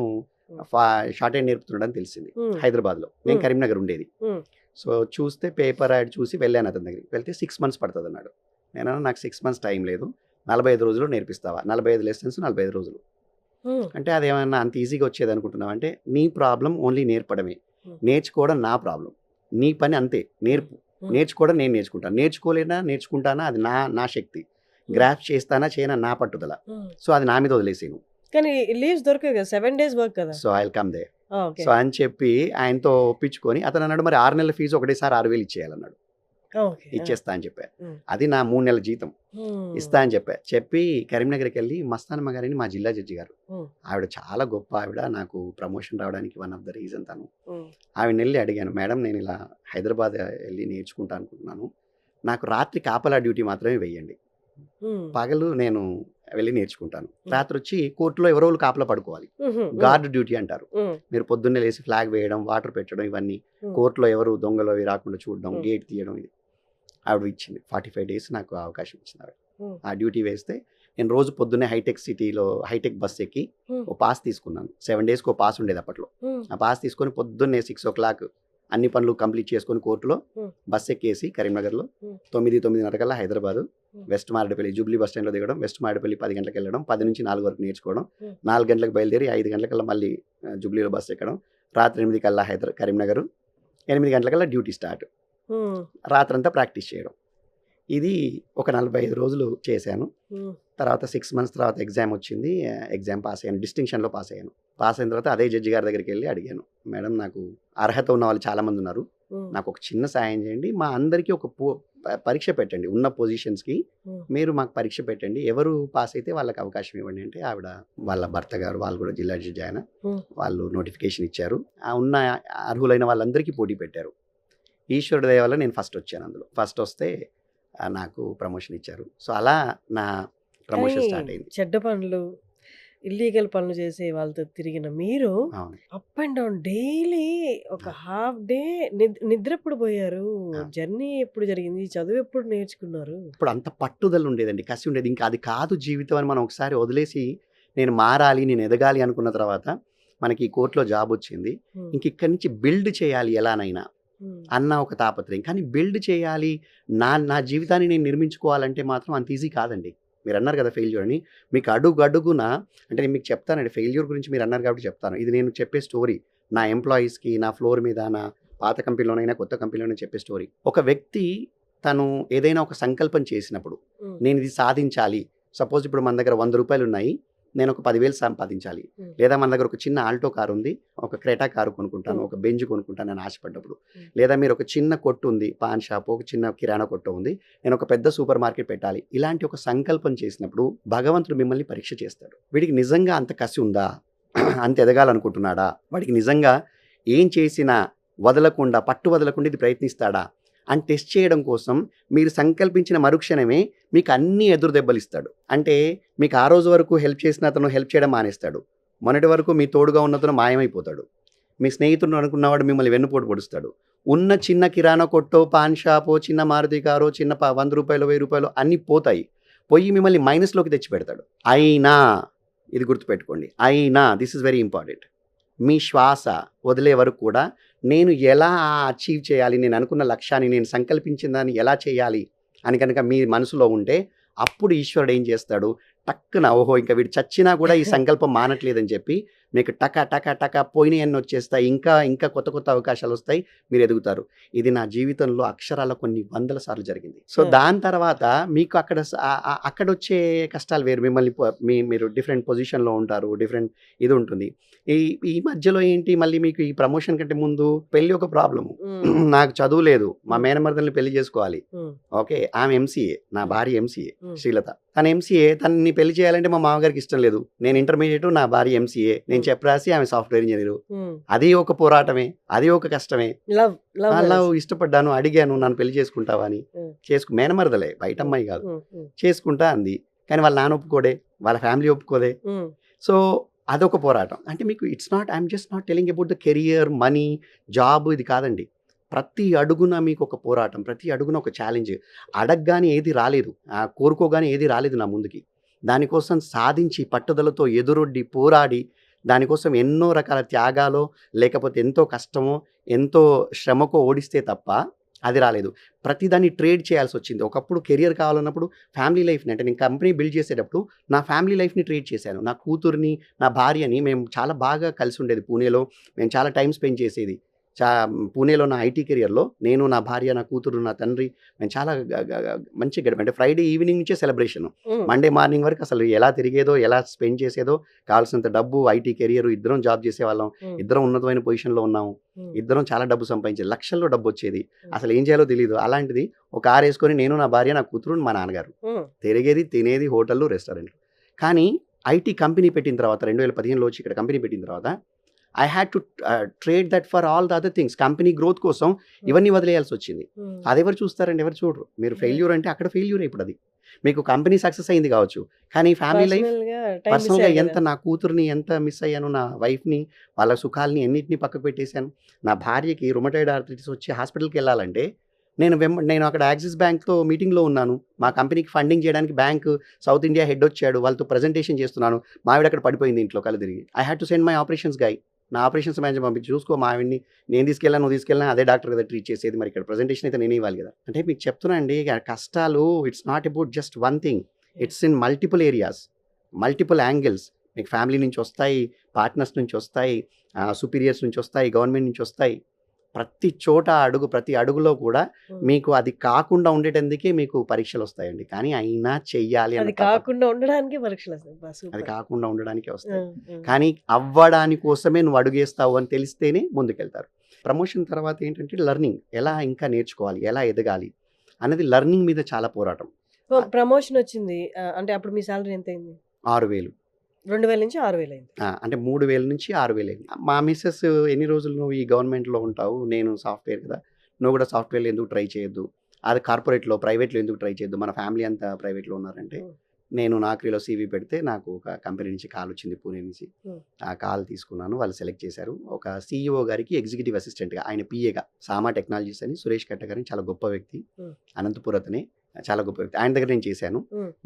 షార్ట్ హ్యాండ్ నేర్పుతున్నాడని తెలిసింది హైదరాబాద్లో. నేను కరీంనగర్ ఉండేది. సో చూస్తే పేపర్ యాడ్ చూసి వెళ్ళాను అతని దగ్గరికి. వెళ్తే 6 months పడుతుంది అన్నాడు. నేను నాకు 6 months టైం లేదు, 45 రోజులు నేర్పిస్తావా, 45 lessons 45 రోజులు అంటే అదేమన్నా అంత ఈజీగా వచ్చేది అనుకుంటున్నావు అంటే, నీ ప్రాబ్లం ఓన్లీ నేర్పడమే, నేర్చుకోవడం నా ప్రాబ్లం. నీ పని అంతే, నేర్చుకోవడం నేను నేర్చుకుంటాను, నేర్చుకుంటానా అది నా శక్తి, గ్రాఫ్ చేస్తానా చేయనా నా పట్టుదల. సో అది నా మీద వదిలేసాను. కానీ లీవ్స్ దొరకదు కదా, 7 days వర్క్ కదా. So I will come they. So అని చెప్పి ఆయనతో ఒప్పించుకొని అతను అన్నాడు, మరి 6 నెలల ఫీజు ఒకటేసారి 6,000 ఇచ్చేయాలన్నాడు. ఇచ్చేస్తా అని చెప్పా. అది నా 3 నెలల జీతం ఇస్తా అని చెప్పి కరీంనగర్కి వెళ్ళి మస్తానమ్మ గారిని, మా జిల్లా జడ్జి గారు, ఆవిడ చాలా గొప్ప ఆవిడ, నాకు ప్రమోషన్ రావడానికి వన్ ఆఫ్ ద రీజన్ తను. ఆవిడ వెళ్ళి అడిగాను, మేడం నేను ఇలా హైదరాబాద్ వెళ్ళి నేర్చుకుంటా అనుకుంటున్నాను, నాకు రాత్రి కాపలా డ్యూటీ మాత్రమే వేయండి, పగలు నేను వెళ్ళి నేర్చుకుంటాను, రాత్రి వచ్చి కోర్టులో ఎవరో కాపలా పడుకోవాలి, గార్డ్ డ్యూటీ అంటారు. మీరు పొద్దున్నే లేసి ఫ్లాగ్ వేయడం, వాటర్ పెట్టడం, ఇవన్నీ కోర్టులో ఎవరు దొంగలు అవి రాకుండా చూడడం, గేట్ తీయడం, ఇది ఆవిడ ఇచ్చింది. 45 days నాకు అవకాశం ఇచ్చింది ఆవిడ. ఆ డ్యూటీ వేస్తే నేను రోజు పొద్దున్నే హైటెక్ బస్ ఎక్కి ఓ పాస్ తీసుకున్నాను. 7 days ఓ పాస్ ఉండేది అప్పట్లో. ఆ పాస్ తీసుకొని పొద్దున్నే 6 o'clock అన్ని పనులు కంప్లీట్ చేసుకొని కోర్టులో బస్ ఎక్కేసి కరీంనగర్లో 9-9:30 కల్లా Hyderabad, west Marredpally Jubilee bus స్టాండ్లో దిగడం, వెస్ట్ మారేడుపల్లి 10 గంటలకు వెళ్ళడం, 10 నుంచి 4 వరకు నేర్చుకోవడం, 4 గంటలకు బయలుదేరి 5 గంటలకల్లా మళ్ళీ జూబ్లీలో బస్ ఎక్కడం, రాత్రి 8 కల్లా కరీంనగర్, 8 గంటలకల్లా డ్యూటీ స్టార్ట్, రాత్రంతా ప్రాక్టీస్ చేయడం. ఇది ఒక 45 రోజులు చేశాను. తర్వాత 6 months తర్వాత ఎగ్జామ్ వచ్చింది. ఎగ్జామ్ పాస్ అయ్యాను, డిస్టింక్షన్లో పాస్ అయ్యాను. పాస్ అయిన తర్వాత అదే జడ్జి గారి దగ్గరికి వెళ్ళి అడిగాను, మేడం నాకు అర్హత ఉన్న వాళ్ళు చాలామంది ఉన్నారు, నాకు ఒక చిన్న సాయం చేయండి, మా అందరికీ ఒక పరీక్ష పెట్టండి, ఉన్న పొజిషన్స్కి మీరు మాకు పరీక్ష పెట్టండి, ఎవరు పాస్ అయితే వాళ్ళకి అవకాశం ఇవ్వండి అంటే, ఆవిడ వాళ్ళ భర్త గారు, వాళ్ళు కూడా జిల్లా జడ్జి ఆయన, వాళ్ళు నోటిఫికేషన్ ఇచ్చారు. ఆ ఉన్న అర్హులైన వాళ్ళందరికీ పోటీ పెట్టారు. ఈశ్వరుడి దయ వల్ల నేను ఫస్ట్ వచ్చాను. అందులో ఫస్ట్ వస్తే నాకు ప్రమోషన్ ఇచ్చారు. సో అలా నా ప్రమోషన్ స్టార్ట్ అయింది. చెడ్డ పనులు, ఇల్లీగల్ పనులు చేసే వాళ్ళతో తిరిగిన మీరు అప్ అండ్ డౌన్ డైలీ ఒక హాఫ్ డే నిద్ర ఎప్పుడు పోయారు, జర్నీ ఎప్పుడు జరిగింది, చదువు ఎప్పుడు నేర్చుకున్నారు? ఇప్పుడు అంత పట్టుదల ఉండేదండి, కసి ఉండేది. ఇంకా అది కాదు జీవితం అని మనం ఒకసారి వదిలేసి నేను మారాలి, నేను ఎదగాలి అనుకున్న తర్వాత మనకి ఈ కోర్టులో జాబ్ వచ్చింది. ఇంక ఇక్కడి నుంచి బిల్డ్ చేయాలి ఎలానైనా అన్న ఒక తాపత్రయం. కానీ బిల్డ్ చేయాలి, నా జీవితాన్ని నేను నిర్మించుకోవాలంటే మాత్రం అంత ఈజీ కాదండి. మీరు అన్నారు కదా ఫెయిల్యూర్ అని, మీకు అడుగున అంటే నేను మీకు చెప్తానండి, ఫెయిల్యూర్ గురించి మీరు అన్నారు కాబట్టి చెప్తాను. ఇది నేను చెప్పే స్టోరీ నా ఎంప్లాయీస్కి, నా ఫ్లోర్ మీద, నా పాత కంపెనీలోనైనా కొత్త కంపెనీలోనైనా చెప్పే స్టోరీ. ఒక వ్యక్తి తను ఏదైనా ఒక సంకల్పం చేసినప్పుడు, నేను ఇది సాధించాలి, సపోజ్ ఇప్పుడు మన దగ్గర 100 రూపాయలు ఉన్నాయి, నేను ఒక 10,000 సంపాదించాలి, లేదా మన దగ్గర ఒక చిన్న ఆల్టో కారు ఉంది, ఒక క్రెటా కారు కొనుక్కుంటాను, ఒక బెంజ్ కొనుక్కుంటాను అని ఆశపడ్డప్పుడు, లేదా మీరు ఒక చిన్న కొట్టు ఉంది, పాన్ షాప్, ఒక చిన్న కిరాణా కొట్టు ఉంది, నేను ఒక పెద్ద సూపర్ మార్కెట్ పెట్టాలి, ఇలాంటి ఒక సంకల్పం చేసినప్పుడు భగవంతుడు మిమ్మల్ని పరీక్ష చేస్తాడు. వీడికి నిజంగా అంత కసి ఉందా, అంత ఎదగాలనుకుంటున్నాడా, వాడికి నిజంగా ఏం చేసినా పట్టు వదలకుండా ఇది ప్రయత్నిస్తాడా అని టెస్ట్ చేయడం కోసం మీరు సంకల్పించిన మరుక్షణమే మీకు అన్ని ఎదురు దెబ్బలు ఇస్తాడు. అంటే మీకు ఆ రోజు వరకు హెల్ప్ చేసిన అతను హెల్ప్ చేయడం మానేస్తాడు, మొన్నటి వరకు మీ తోడుగా ఉన్నతను మాయమైపోతాడు, మీ స్నేహితుడు అనుకున్నవాడు మిమ్మల్ని వెన్నుపోటు పొడుస్తాడు, ఉన్న చిన్న కిరాణా కొట్టో, పాన్ షాపో, చిన్న మారుతి కారో, చిన్న 100 రూపాయలు 1000 రూపాయలు అన్నీ పోయి మిమ్మల్ని మైనస్లోకి తెచ్చి పెడతాడు. అయినా ఇది గుర్తుపెట్టుకోండి, అయినా దిస్ ఇస్ వెరీ ఇంపార్టెంట్, మీ శ్వాస వదిలే వరకు కూడా నేను ఎలా అచీవ్ చేయాలి, నేను అనుకున్న లక్ష్యాన్ని, నేను సంకల్పించిన దాన్ని ఎలా చేయాలి అని కనుక మీ మనసులో ఉంటే, అప్పుడు ఈశ్వరుడు ఏం చేస్తాడు, టక్కున ఓహో ఇంకా వీడు చచ్చినా కూడా ఈ సంకల్పం మానట్లేదని చెప్పి మీకు టక పోయినాయన్నీ వచ్చేస్తాయి, ఇంకా కొత్త అవకాశాలు వస్తాయి, మీరు ఎదుగుతారు. ఇది నా జీవితంలో అక్షరాల కొన్ని 100 సార్లు జరిగింది. సో దాని తర్వాత మీకు అక్కడ వచ్చే కష్టాలు వేరు, మీరు డిఫరెంట్ పొజిషన్లో ఉంటారు, డిఫరెంట్ ఇది ఉంటుంది. ఈ మధ్యలో ఏంటి, మళ్ళీ మీకు ఈ ప్రమోషన్ కంటే ముందు పెళ్లి ఒక ప్రాబ్లము, నాకు చదువు లేదు, మా మేనమర్దల్ని పెళ్లి చేసుకోవాలి, ఓకే, ఆమె ఎంసీఏ, నా భార్య ఎంసీఏ శ్రీలత, తను ఎంసీఏ, తనని పెళ్లి చేయాలంటే మా మామగారికి ఇష్టం లేదు. నేను ఇంటర్మీడియట్, నా భార్య ఎంసీఏ, నేను చెప్పరాసి ఆమె సాఫ్ట్వేర్ ఇంజనీరు. అది ఒక పోరాటమే, అది ఒక కష్టమే. లవ్ లవ్ లవ్ ఇష్టపడ్డాను, అడిగాను నన్ను పెళ్లి చేసుకుంటావా అని. మేనమరదలే, బయట అమ్మాయి కాదు. చేసుకుంటా అంది, కానీ వాళ్ళ నాన్న ఒప్పుకోడే, వాళ్ళ ఫ్యామిలీ ఒప్పుకోదే. సో అదొక పోరాటం. అంటే మీకు it's not, I'm just not telling about the career, money, job, ఇది కాదండి. ప్రతి అడుగున మీకు ఒక పోరాటం, ప్రతి అడుగున ఒక ఛాలెంజ్. అడగగానే ఏది రాలేదు, కోరుకోగానే ఏది రాలేదు నా ముందుకి. దానికోసం సాధించి పట్టుదలతో ఎదురొడ్డి పోరాడి దానికోసం ఎన్నో రకాల త్యాగాలో లేకపోతే ఎంతో కష్టమో ఎంతో శ్రమకో ఓడిస్తే తప్ప అది రాలేదు. ప్రతిదాన్ని ట్రేడ్ చేయాల్సి వచ్చింది. ఒకప్పుడు కెరియర్ కావాలన్నప్పుడు ఫ్యామిలీ లైఫ్ని, అంటే నేను కంపెనీ బిల్డ్ చేసేటప్పుడు నా ఫ్యామిలీ లైఫ్ని ట్రేడ్ చేశాను. నా కూతుర్ని, నా భార్యని మేము చాలా బాగా కలిసి ఉండేది. పూణేలో మేము చాలా టైం స్పెండ్ చేసేది. పూణేలో నా ఐటీ కెరియర్లో నేను, నా భార్య, నా కూతురు, నా తండ్రి మేము చాలా మంచిగా గడిపి, అంటే ఫ్రైడే ఈవినింగ్ నుంచే సెలబ్రేషన్, మండే మార్నింగ్ వరకు అసలు ఎలా తిరిగేదో, ఎలా స్పెండ్ చేసేదో, కావాల్సినంత డబ్బు, ఐటీ కెరియర్, ఇద్దరం జాబ్ చేసేవాళ్ళం, ఇద్దరం ఉన్నతమైన పొజిషన్లో ఉన్నాము, ఇద్దరం చాలా డబ్బు సంపాదించేది, లక్షల్లో డబ్బు వచ్చేది, అసలు ఏం చేయాలో తెలియదు. అలాంటిది ఒక కారు వేసుకొని నేను, నా భార్య, నా కూతురు, మా నాన్నగారు తిరిగేది, తినేది హోటళ్ళు, రెస్టారెంట్లు. కానీ ఐటీ కంపెనీ పెట్టిన తర్వాత 2015లో వచ్చి ఇక్కడ కంపెనీ పెట్టిన తర్వాత I had to trade that for all the other things. Company growth కోసం ఇవన్నీ వదిలేయాల్సి వచ్చింది. అది ఎవరు చూస్తారండి? ఎవరు చూడరు. మీరు ఫెయిల్యూర్ అంటే అక్కడ ఫెయిల్యూర్. ఇప్పుడు అది మీకు కంపెనీ సక్సెస్ అయింది కావచ్చు, కానీ ఫ్యామిలీ లైఫ్, పర్సనల్గా ఎంత నా కూతుర్ని ఎంత మిస్ అయ్యాను, నా వైఫ్ని, వాళ్ళ సుఖాలని ఎన్నింటినీ పక్కకు పెట్టేశాను. నా భార్యకి రుమటాయిడ్ ఆర్థరైటిస్ వచ్చి హాస్పిటల్కి వెళ్ళాలంటే నేను అక్కడ యాక్సిస్ బ్యాంక్తో మీటింగ్లో ఉన్నాను. మా కంపెనీకి ఫండింగ్ చేయడానికి బ్యాంక్ సౌత్ ఇండియా హెడ్ వచ్చాడు, వాళ్ళతో ప్రజెంటేషన్ చేస్తున్నాను. మావిడ అక్కడ పడిపోయింది ఇంట్లో కళ్ళు తిరిగి. I had to send my operations guy, నా ఆపరేషన్స్ మేనేజర్ పంపించి, చూసుకో మా ఆవిడ్ని, నేను తీసుకెళ్ళాను, నువ్వు తీసుకెళ్ళినా అదే డాక్టర్ కదా ట్రీట్ చేసేది, మరి ఇక్కడ ప్రజెంటేషన్ అయితే నేనే ఇవ్వాలి కదా. అంటే మీకు చెప్తున్నా అండి, కష్టాలు it's not about just one thing, it's in multiple areas, multiple angles. మీకు ఫ్యామిలీ నుంచి వస్తాయి, పార్ట్నర్స్ నుంచి వస్తాయి, సుపీరియర్స్ నుంచి వస్తాయి, గవర్నమెంట్ నుంచి వస్తాయి. ప్రతి చోట ప్రతి అడుగులో కూడా మీకు అది కాకుండా ఉండేటందుకే మీకు పరీక్షలు వస్తాయండి. కానీ అయినా చెయ్యాలి, అది కాకుండా ఉండడానికి పరీక్షలు వస్తాయి, అది కాకుండా ఉండడానికే వస్తాయి. కానీ అవ్వడానికి కోసమే నువ్వు అడుగేస్తావు అని తెలిస్తేనే ముందుకెళ్తారు. ప్రమోషన్ తర్వాత ఏంటంటే లెర్నింగ్, ఎలా ఇంకా నేర్చుకోవాలి, ఎలా ఎదగాలి అనేది లెర్నింగ్ మీద చాలా పోరాటం. ప్రమోషన్ వచ్చింది అంటే అప్పుడు మీ సాలరీ ఎంత అయింది? 6,000. 2000 నుంచి 6000 అయింది. అంటే 3,000 నుంచి 6,000 అయింది. మా మిస్సెస్, ఎన్ని రోజులు నువ్వు ఈ గవర్నమెంట్లో ఉంటావు, నేను సాఫ్ట్వేర్ కదా, నువ్వు కూడా సాఫ్ట్వేర్లో ఎందుకు ట్రై చేయొద్దు, అది కార్పొరేట్లో, ప్రైవేట్లో ఎందుకు ట్రై చేయొద్దు, మన ఫ్యామిలీ అంతా ప్రైవేట్లో ఉన్నారంటే, నేను నాక్రీలో సీవీ పెడితే నాకు ఒక కంపెనీ నుంచి కాల్ వచ్చింది, పూణే నుంచి. ఆ కాల్ తీసుకున్నాను, వాళ్ళు సెలెక్ట్ చేశారు. ఒక సీఈఓ గారికి ఎగ్జిక్యూటివ్ అసిస్టెంట్గా, ఆయన పిఏగా, సామా టెక్నాలజీస్ అని సురేష్ కట్ట గారిని, చాలా గొప్ప వ్యక్తి, అనంతపూర్ అతనే, చాలా గొప్ప వ్యక్తి, ఆయన దగ్గర నేను చేశాను.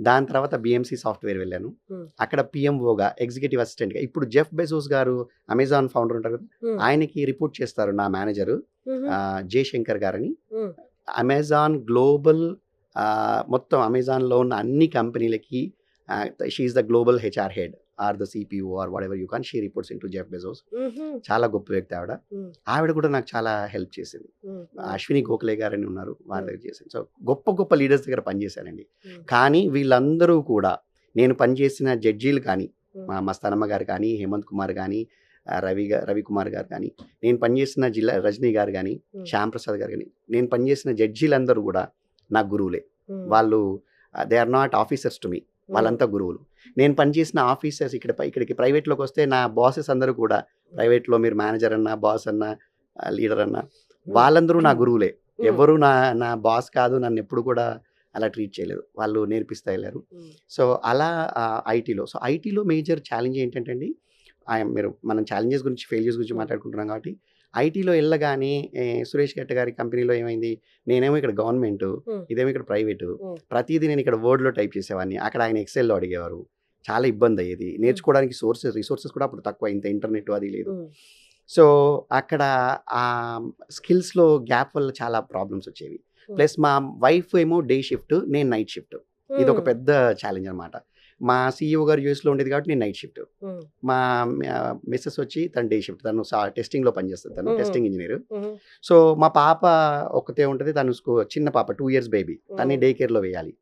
దాని తర్వాత బిఎంసి సాఫ్ట్వేర్ వెళ్ళాను, అక్కడ పిఎంఓగా, ఎగ్జిక్యూటివ్ అసిస్టెంట్గా. ఇప్పుడు జెఫ్ బెజోస్ గారు అమెజాన్ ఫౌండర్ ఉంటారు కదా, ఆయనకి రిపోర్ట్ చేస్తారు నా మేనేజరు జయశంకర్ గారని. అమెజాన్ గ్లోబల్, మొత్తం అమెజాన్లో ఉన్న అన్ని కంపెనీలకి she is the global HR head or the CPO or whatever you call, she reports into Jeff Bezos. చాలా గొప్ప వ్యక్తి ఆవిడ. ఆవిడ కూడా నాకు చాలా హెల్ప్ చేసింది. అశ్విని గోఖలే గారు అని ఉన్నారు, వాళ్ళ దగ్గర చేసింది. సో గొప్ప గొప్ప లీడర్స్ దగ్గర పనిచేశానండి. కానీ వీళ్ళందరూ కూడా, నేను పనిచేసిన జడ్జీలు కానీ, మా మస్తానమ్మ గారు కానీ, హేమంత్ కుమార్ కానీ, రవికుమార్ గారు కానీ, నేను పనిచేసిన జిల్లా రజనీ గారు కానీ, శ్యామ్ ప్రసాద్ గారు కానీ, నేను పనిచేసిన జడ్జీలందరూ కూడా నా గురువులే. వాళ్ళు they are not officers to me, వాళ్ళంతా గురువులు. నేను పనిచేసిన ఆఫీసర్స్ ఇక్కడికి ప్రైవేట్లోకి వస్తే నా బాసెస్ అందరూ కూడా, ప్రైవేట్లో మీరు మేనేజర్ అన్నా, బాస్ అన్నా, లీడర్ అన్నా, వాళ్ళందరూ నా గురువులే. ఎవరు నా బాస్ కాదు, నన్ను ఎప్పుడు కూడా అలా ట్రీట్ చేయలేదు, వాళ్ళు నేర్పిస్తూ వెళ్ళారు. సో అలా ఐటీలో మేజర్ ఛాలెంజ్ ఏంటంటే అండి, మనం ఛాలెంజెస్ గురించి, ఫెయిల్యూర్స్ గురించి మాట్లాడుకుంటున్నాం కాబట్టి, ఐటీలో వెళ్ళగానే సురేష్ గట్ట గారి కంపెనీలో ఏమైంది, నేనేమో ఇక్కడ గవర్నమెంట్, ఇదేమో ఇక్కడ ప్రైవేటు, ప్రతిదీ నేను ఇక్కడ వర్డ్లో టైప్ చేసేవాడిని, అక్కడ ఆయన ఎక్సెల్లో అడిగేవారు, చాలా ఇబ్బంది అయ్యేది. నేర్చుకోవడానికి రిసోర్సెస్ కూడా అప్పుడు తక్కువ, ఇంత ఇంటర్నెట్ అది లేదు. సో అక్కడ ఆ స్కిల్స్లో గ్యాప్ వల్ల చాలా ప్రాబ్లమ్స్ వచ్చేవి. ప్లస్ మా వైఫ్ ఏమో డే షిఫ్ట్, నేను నైట్ షిఫ్ట్. ఇది ఒక పెద్ద ఛాలెంజ్ అనమాట. మా సీఈఓ గారు యూఎస్లో ఉండేది కాబట్టి నేను నైట్ షిఫ్ట్, మా మిస్సెస్ వచ్చి తను డే షిఫ్ట్, తను టెస్టింగ్లో పనిచేస్తుంది, తను టెస్టింగ్ ఇంజనీర్. సో మా పాప ఒక్కతే ఉంటుంది, తను చిన్న పాప 2 years బేబీ, తన్ని డే కేర్లో వేయాలి.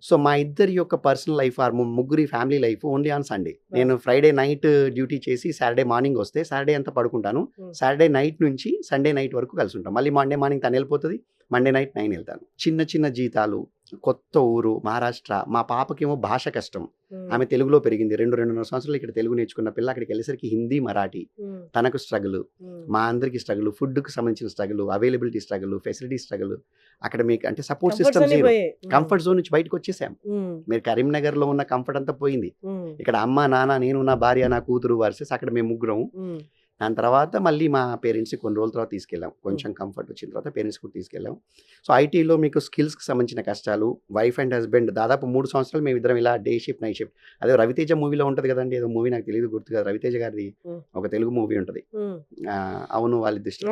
సో మా ఇద్దరి యొక్క పర్సనల్ లైఫ్, ముగ్గురి family life only on Sunday. నేను ఫ్రైడే నైట్ డ్యూటీ చేసి సాటర్డే మార్నింగ్ వస్తే సాటర్డే అంతా పడుకుంటాను, సాటర్డే నైట్ నుంచి సండే నైట్ వరకు కలిసి ఉంటాం. మళ్ళీ మండే మార్నింగ్ తను వెళ్ళిపోతుంది, మండే నైట్ 9 వెళ్తాను. చిన్న చిన్న జీతాలు, కొత్త ఊరు, మహారాష్ట్ర. మా పాపకేమో భాష కష్టం. ఆమె తెలుగులో పెరిగింది. 2.5 సంవత్సరాలు ఇక్కడ తెలుగు నేర్చుకున్న పిల్ల అక్కడికి వెళ్ళేసరికి హిందీ, మరాఠీ. తనకు స్ట్రగుల్, మా అందరికి స్ట్రగుల్, ఫుడ్కి సంబంధించిన struggle, availability struggle, facility struggle. అక్కడ మీకు అంటే support system zero. Comfort zone నుంచి బయటకు వచ్చేసాం. మీరు కరీంనగర్లో ఉన్న కంఫర్ట్ అంతా పోయింది. ఇక్కడ అమ్మ, నాన్న, నేను, నా భార్య, నా కూతురు వర్సెస్ అక్కడ మేము ముగ్గురం. దాని తర్వాత మళ్ళీ మా పేరెంట్స్కి కొన్ని రోజుల తర్వాత తీసుకెళ్ళాం. కొంచెం కంఫర్ట్ వచ్చిన తర్వాత పేరెంట్స్ కూడా తీసుకెళ్ళాం. సో ఐటీలో మీకు స్కిల్స్కి సంబంధించిన కష్టాలు, వైఫ్ అండ్ హస్బెండ్ దాదాపు 3 సంవత్సరాలు మేము ఇద్దరం ఇలా డే షిఫ్ట్, నైట్ షిఫ్ట్. అదే రవితేజ మూవీలో ఉంటుంది కదండి, ఏదో మూవీ నాకు తెలియదు, గుర్తు కదా, రవితేజ గారిది ఒక తెలుగు మూవీ ఉంటుంది. అవును వాళ్ళ దృష్టి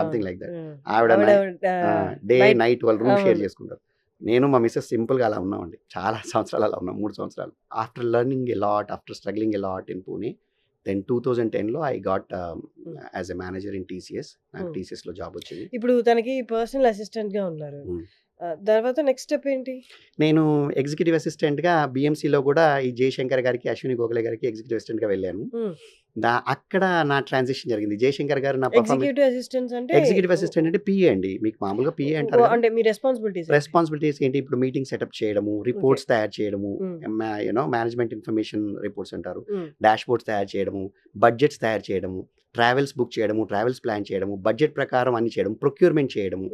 సంథింగ్ లైక్ దట్. ఆవిడ డే నైట్ వాళ్ళు రూమ్ షేర్ చేసుకుంటారు. నేను మా మిస్సెస్ సింపుల్గా అలా ఉన్నామండి. చాలా సంవత్సరాలు అలా ఉన్నాం, 3 సంవత్సరాలు. After learning a lot, after struggling a lot in Pune, then 2010లో I got as a manager in TCS. నాకు టీసీఎస్లో జాబ్ వచ్చింది. ఇప్పుడు తనకి పర్సనల్ అసిస్టెంట్గా ఉన్నారు. తర్వాత నెక్స్ట్ స్టెప్ ఏంటి? నేను ఎగ్జిక్యూటివ్ అసిస్టెంట్గా బిఎంసీలో కూడా ఈ జయశంకర్ గారికి, అశ్విని గోఖలే గారికి ఎగ్జిక్యూటివ్ అసిస్టెంట్గా వెళ్ళాను. అక్కడ నా ట్రాన్సిషన్ జరిగింది. జయశంకర్ గారు నా ఎగ్జిక్యూటివ్ అసిస్టెంట్ అంటే పిఏ అండి. మీకు మామూలుగా పిఏ అంటారు. అంటే మీ రెస్పాన్సిబిలిటీస్ ఏంటి? ఇప్పుడు మీటింగ్ సెటప్ చేయడము, రిపోర్ట్స్ తయారు చేయడము, మేనేజ్మెంట్ ఇన్ఫర్మేషన్ రిపోర్ట్స్ అంటారు, డాష్ బోర్డ్స్ తయారు చేయడము, బడ్జెట్స్ తయారు చేయడము, ట్రావెల్స్ బుక్ చేయడము, ట్రావెల్స్ ప్లాన్ చేయడము, బడ్జెట్ ప్రకారం అన్ని చేయడం, ప్రొక్యూర్మెంట్ చేయడము.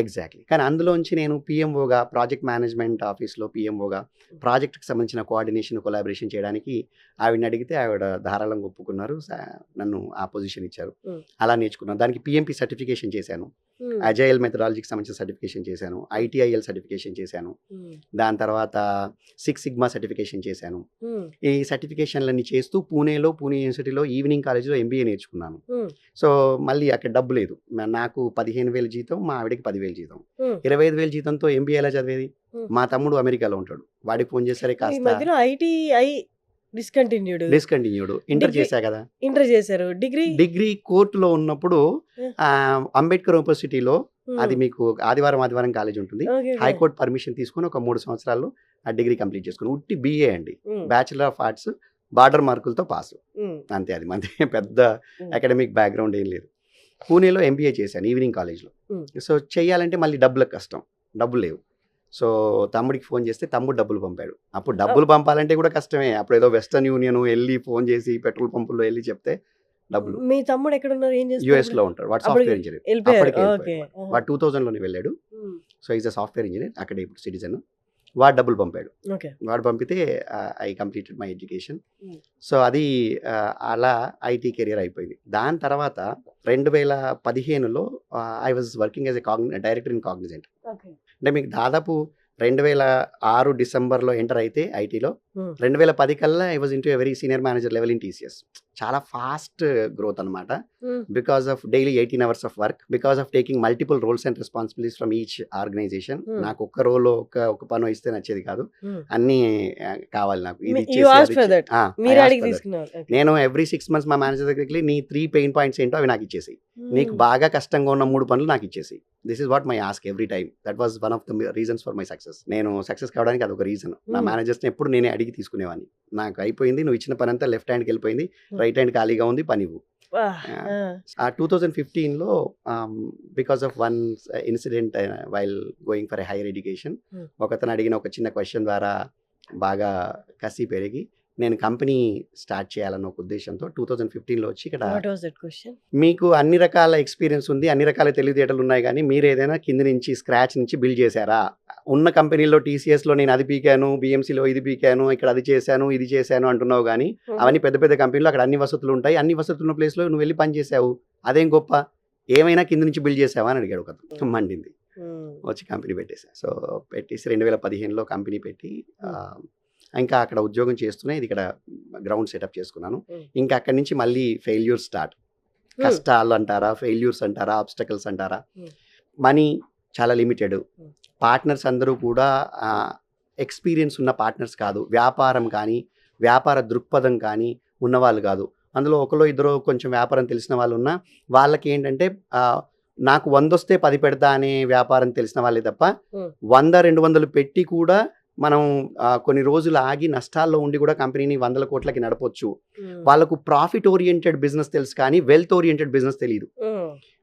ఎగ్జాక్ట్లీ. కానీ అందులోంచి నేను పిఎంఓగా, ప్రాజెక్ట్ మేనేజ్మెంట్ ఆఫీస్లో పిఎంఓగా ప్రాజెక్ట్కి సంబంధించిన కోఆర్డినేషన్, కొలాబరేషన్ చేయడానికి ఆవిడని అడిగితే ఆవిడ ధారాళంగా ఒప్పుకున్నారు. నన్ను ఆ పొజిషన్ ఇచ్చారు. అలా నేర్చుకున్నాను. దానికి పిఎంపి సర్టిఫికేషన్ చేశాను, అజైల్ మెథడాలజీకి సంబంధించిన సర్టిఫికేషన్ చేశాను, ఐటీఐఎల్ సర్టిఫికేషన్ చేశాను, దాని తర్వాత 6 సిగ్మా సర్టిఫికేషన్ చేశాను. ఈ సర్టిఫికేషన్లన్నీ చేస్తూ పూణే యూనివర్సిటీలో ఈవినింగ్ కాలేజ్లో ఎంబీఏ నేర్చుకున్నాను. సో మళ్ళీ అక్కడ డబ్బు లేదు. నాకు 15,000 జీతం, మా ఆవిడకి 10,000 జీతం. 25,000 జీతంతో ఎంబీఏ ఎలా చదివేది? మా తమ్ముడు అమెరికాలో ఉంటాడు. వాడికి ఫోన్ చేసరే కాస్త డిస్కంటిన్యూడ్. ఇంటర్ చేశా కదా. ఇంటర్ చేశారు. డిగ్రీ కోర్టులో ఉన్నప్పుడు అంబేద్కర్ యూనివర్సిటీలో, అది మీకు ఆదివారం కాలేజ్ ఉంటుంది, హైకోర్టు పర్మిషన్ తీసుకుని ఒక 3 సంవత్సరాల్లో ఆ డిగ్రీ కంప్లీట్ చేసుకుని, ఉట్టి బిఏ అండి, బ్యాచిలర్ ఆఫ్ ఆర్ట్స్, బార్డర్ మార్కులతో పాస్ అంతే. అది మంది పెద్ద అకాడమిక్ బ్యాక్గ్రౌండ్ ఏం లేదు. పూణేలో ఎంబీఏ చేశాను ఈవినింగ్ కాలేజ్లో. సో చేయాలంటే మళ్ళీ డబ్బులకు కష్టం, డబ్బులు లేవు. సో తమ్ముడికి ఫోన్ చేస్తే తమ్ముడు డబ్బులు పంపాడు. అప్పుడు డబ్బులు పంపాలంటే కూడా కష్టమే. అప్పుడు ఏదో వెస్టర్న్ యూనియన్ వెళ్ళి ఫోన్ చేసి పెట్రోల్ పంపుల్లో వెళ్ళి చెప్తే డబ్బులు. మీ తమ్ముడు ఎక్కడ ఉన్నారు? యుఎస్ లో ఉంటాడు. వాడు సాఫ్ట్వేర్ ఇంజనీర్. వాడు 2000లోనే వెళ్ళాడు. So is a software engineer. అక్కడ ఇప్పుడు సిటిజన్. వాడు డబ్బులు పంపాడు. వాడు పంపితే I completed my education. So అది అలా ఐటీ కెరియర్ అయిపోయింది. దాని తర్వాత 2015లో I was working as a director in Cognizant. అంటే మీకు దాదాపు 2006 డిసెంబర్లో ఎంటర్ అయితే ఐటీలో, 2010 కల్లా I was into a very senior manager level in TCS. చాలా ఫాస్ట్ గ్రోత్ అనమాట. Because of daily 18 hours of work, because of taking multiple roles and responsibilities from each organisation. నాకు ఒక్క రోల్ ఒక పని ఇస్తే నచ్చేది కాదు, అన్ని కావాలి నాకు. నేను ఎవ్రీ 6 months మా మేనేజర్ దగ్గరికి నీ 3 పెయిన్ పాయింట్స్ ఏంటో అవి నాకు ఇచ్చేసి, నీకు బాగా కష్టంగా ఉన్న 3 పనులు నాకు ఇచ్చేసి. This is what my ask every time. That was one of the reasons for my success. నేను సక్సెస్ కావడానికి అదొక రీజన్. నా మేనేజర్స్ని ఎప్పుడు నేనే అడిగి తీసుకునేవాడిని. నాకు అయిపోయింది, నువ్వు ఇచ్చిన పని అంతా లెఫ్ట్ హ్యాండ్కి వెళ్ళిపోయింది, రైట్ హ్యాండ్ ఖాళీగా ఉంది, పని ఇవ్వు. ఆ 2015లో because of one incident while going for a higher education, ఒకతను అడిగిన ఒక చిన్న క్వశ్చన్ ద్వారా బాగా కసి పెరిగి నేను కంపెనీ స్టార్ట్ చేయాలన్న ఒక ఉద్దేశంతో 2015లో వచ్చి ఇక్కడ. మీకు అన్ని రకాల ఎక్స్పీరియన్స్ ఉంది, అన్ని రకాల తెలివితేటలు ఉన్నాయి, కానీ మీరు ఏదైనా కింద నుంచి స్క్రాచ్ నుంచి బిల్డ్ చేశారా? ఉన్న కంపెనీలో టీసీఎస్లో నేను అది పీకాను, బిఎంసీలో ఇది పీకాను, ఇక్కడ అది చేశాను, ఇది చేశాను అంటున్నావు, కానీ అవన్నీ పెద్ద పెద్ద కంపెనీలో అక్కడ అన్ని వసతులు ఉంటాయి. అన్ని వసతులు ఉన్న ప్లేస్లో నువ్వు వెళ్ళి పని చేసావు, అదేం గొప్ప? ఏమైనా కింద నుంచి బిల్డ్ చేసావా అని అడిగాడు ఒక. మండింది. వచ్చి కంపెనీ పెట్టేసా. సో పెట్టేసి 2015లో కంపెనీ పెట్టి ఇంకా అక్కడ ఉద్యోగం చేస్తూనే ఇది ఇక్కడ గ్రౌండ్ సెటప్ చేసుకున్నాను. ఇంకా అక్కడి నుంచి మళ్ళీ ఫెయిల్యూర్ స్టార్ట్. కష్టాలు అంటారా, ఫెయిల్యూర్స్ అంటారా, ఆబ్స్టకల్స్ అంటారా. మనీ చాలా లిమిటెడ్, పార్ట్నర్స్ అందరూ కూడా ఎక్స్పీరియన్స్ ఉన్న పార్ట్నర్స్ కాదు, వ్యాపారం కానీ వ్యాపార దృక్పథం కానీ ఉన్నవాళ్ళు కాదు. అందులో ఒకరో ఇద్దరు కొంచెం వ్యాపారం తెలిసిన వాళ్ళు ఉన్నా, వాళ్ళకి ఏంటంటే నాకు 100 వస్తే 10 పెడతా అనే వ్యాపారం తెలిసిన వాళ్ళే తప్ప 100-200 పెట్టి కూడా మనం కొన్ని రోజులు ఆగి నష్టాల్లో ఉండి కూడా కంపెనీని 100 కోట్లకి నడపొచ్చు. వాళ్ళకు ప్రాఫిట్ ఓరియంటెడ్ బిజినెస్ తెలుసు, కానీ వెల్త్ ఓరియంటెడ్ బిజినెస్ తెలియదు.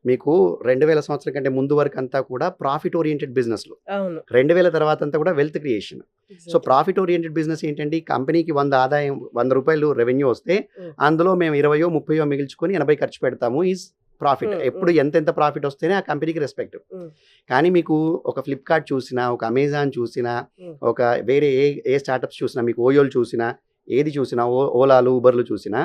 మీకు 2000 సంవత్సరం కంటే ముందు వరకు అంతా కూడా ప్రాఫిట్ ఓరియంటెడ్ బిజినెస్లు, అవును 2000 తర్వాత అంతా కూడా wealth creation. So exactly. Profit oriented business ఏంటంటే ఈ కంపెనీకి 100 ఆదాయం 100 రూపాయలు రెవెన్యూ వస్తే అందులో మేము 20 30 మిగిల్చుకొని 80 ఖర్చు పెడతాము ఈజ్ ప్రాఫిట్. ఎప్పుడు ఎంత ప్రాఫిట్ వస్తేనే ఆ కంపెనీకి రెస్పెక్ట్. కానీ మీకు ఒక ఫ్లిప్కార్ట్ చూసినా, ఒక అమెజాన్ చూసినా, ఒక వేరే ఏ స్టార్టప్స్ చూసినా, మీకు ఓయోలు చూసినా, ఏది చూసినా, ఓలాలు ఉబర్లు చూసినా,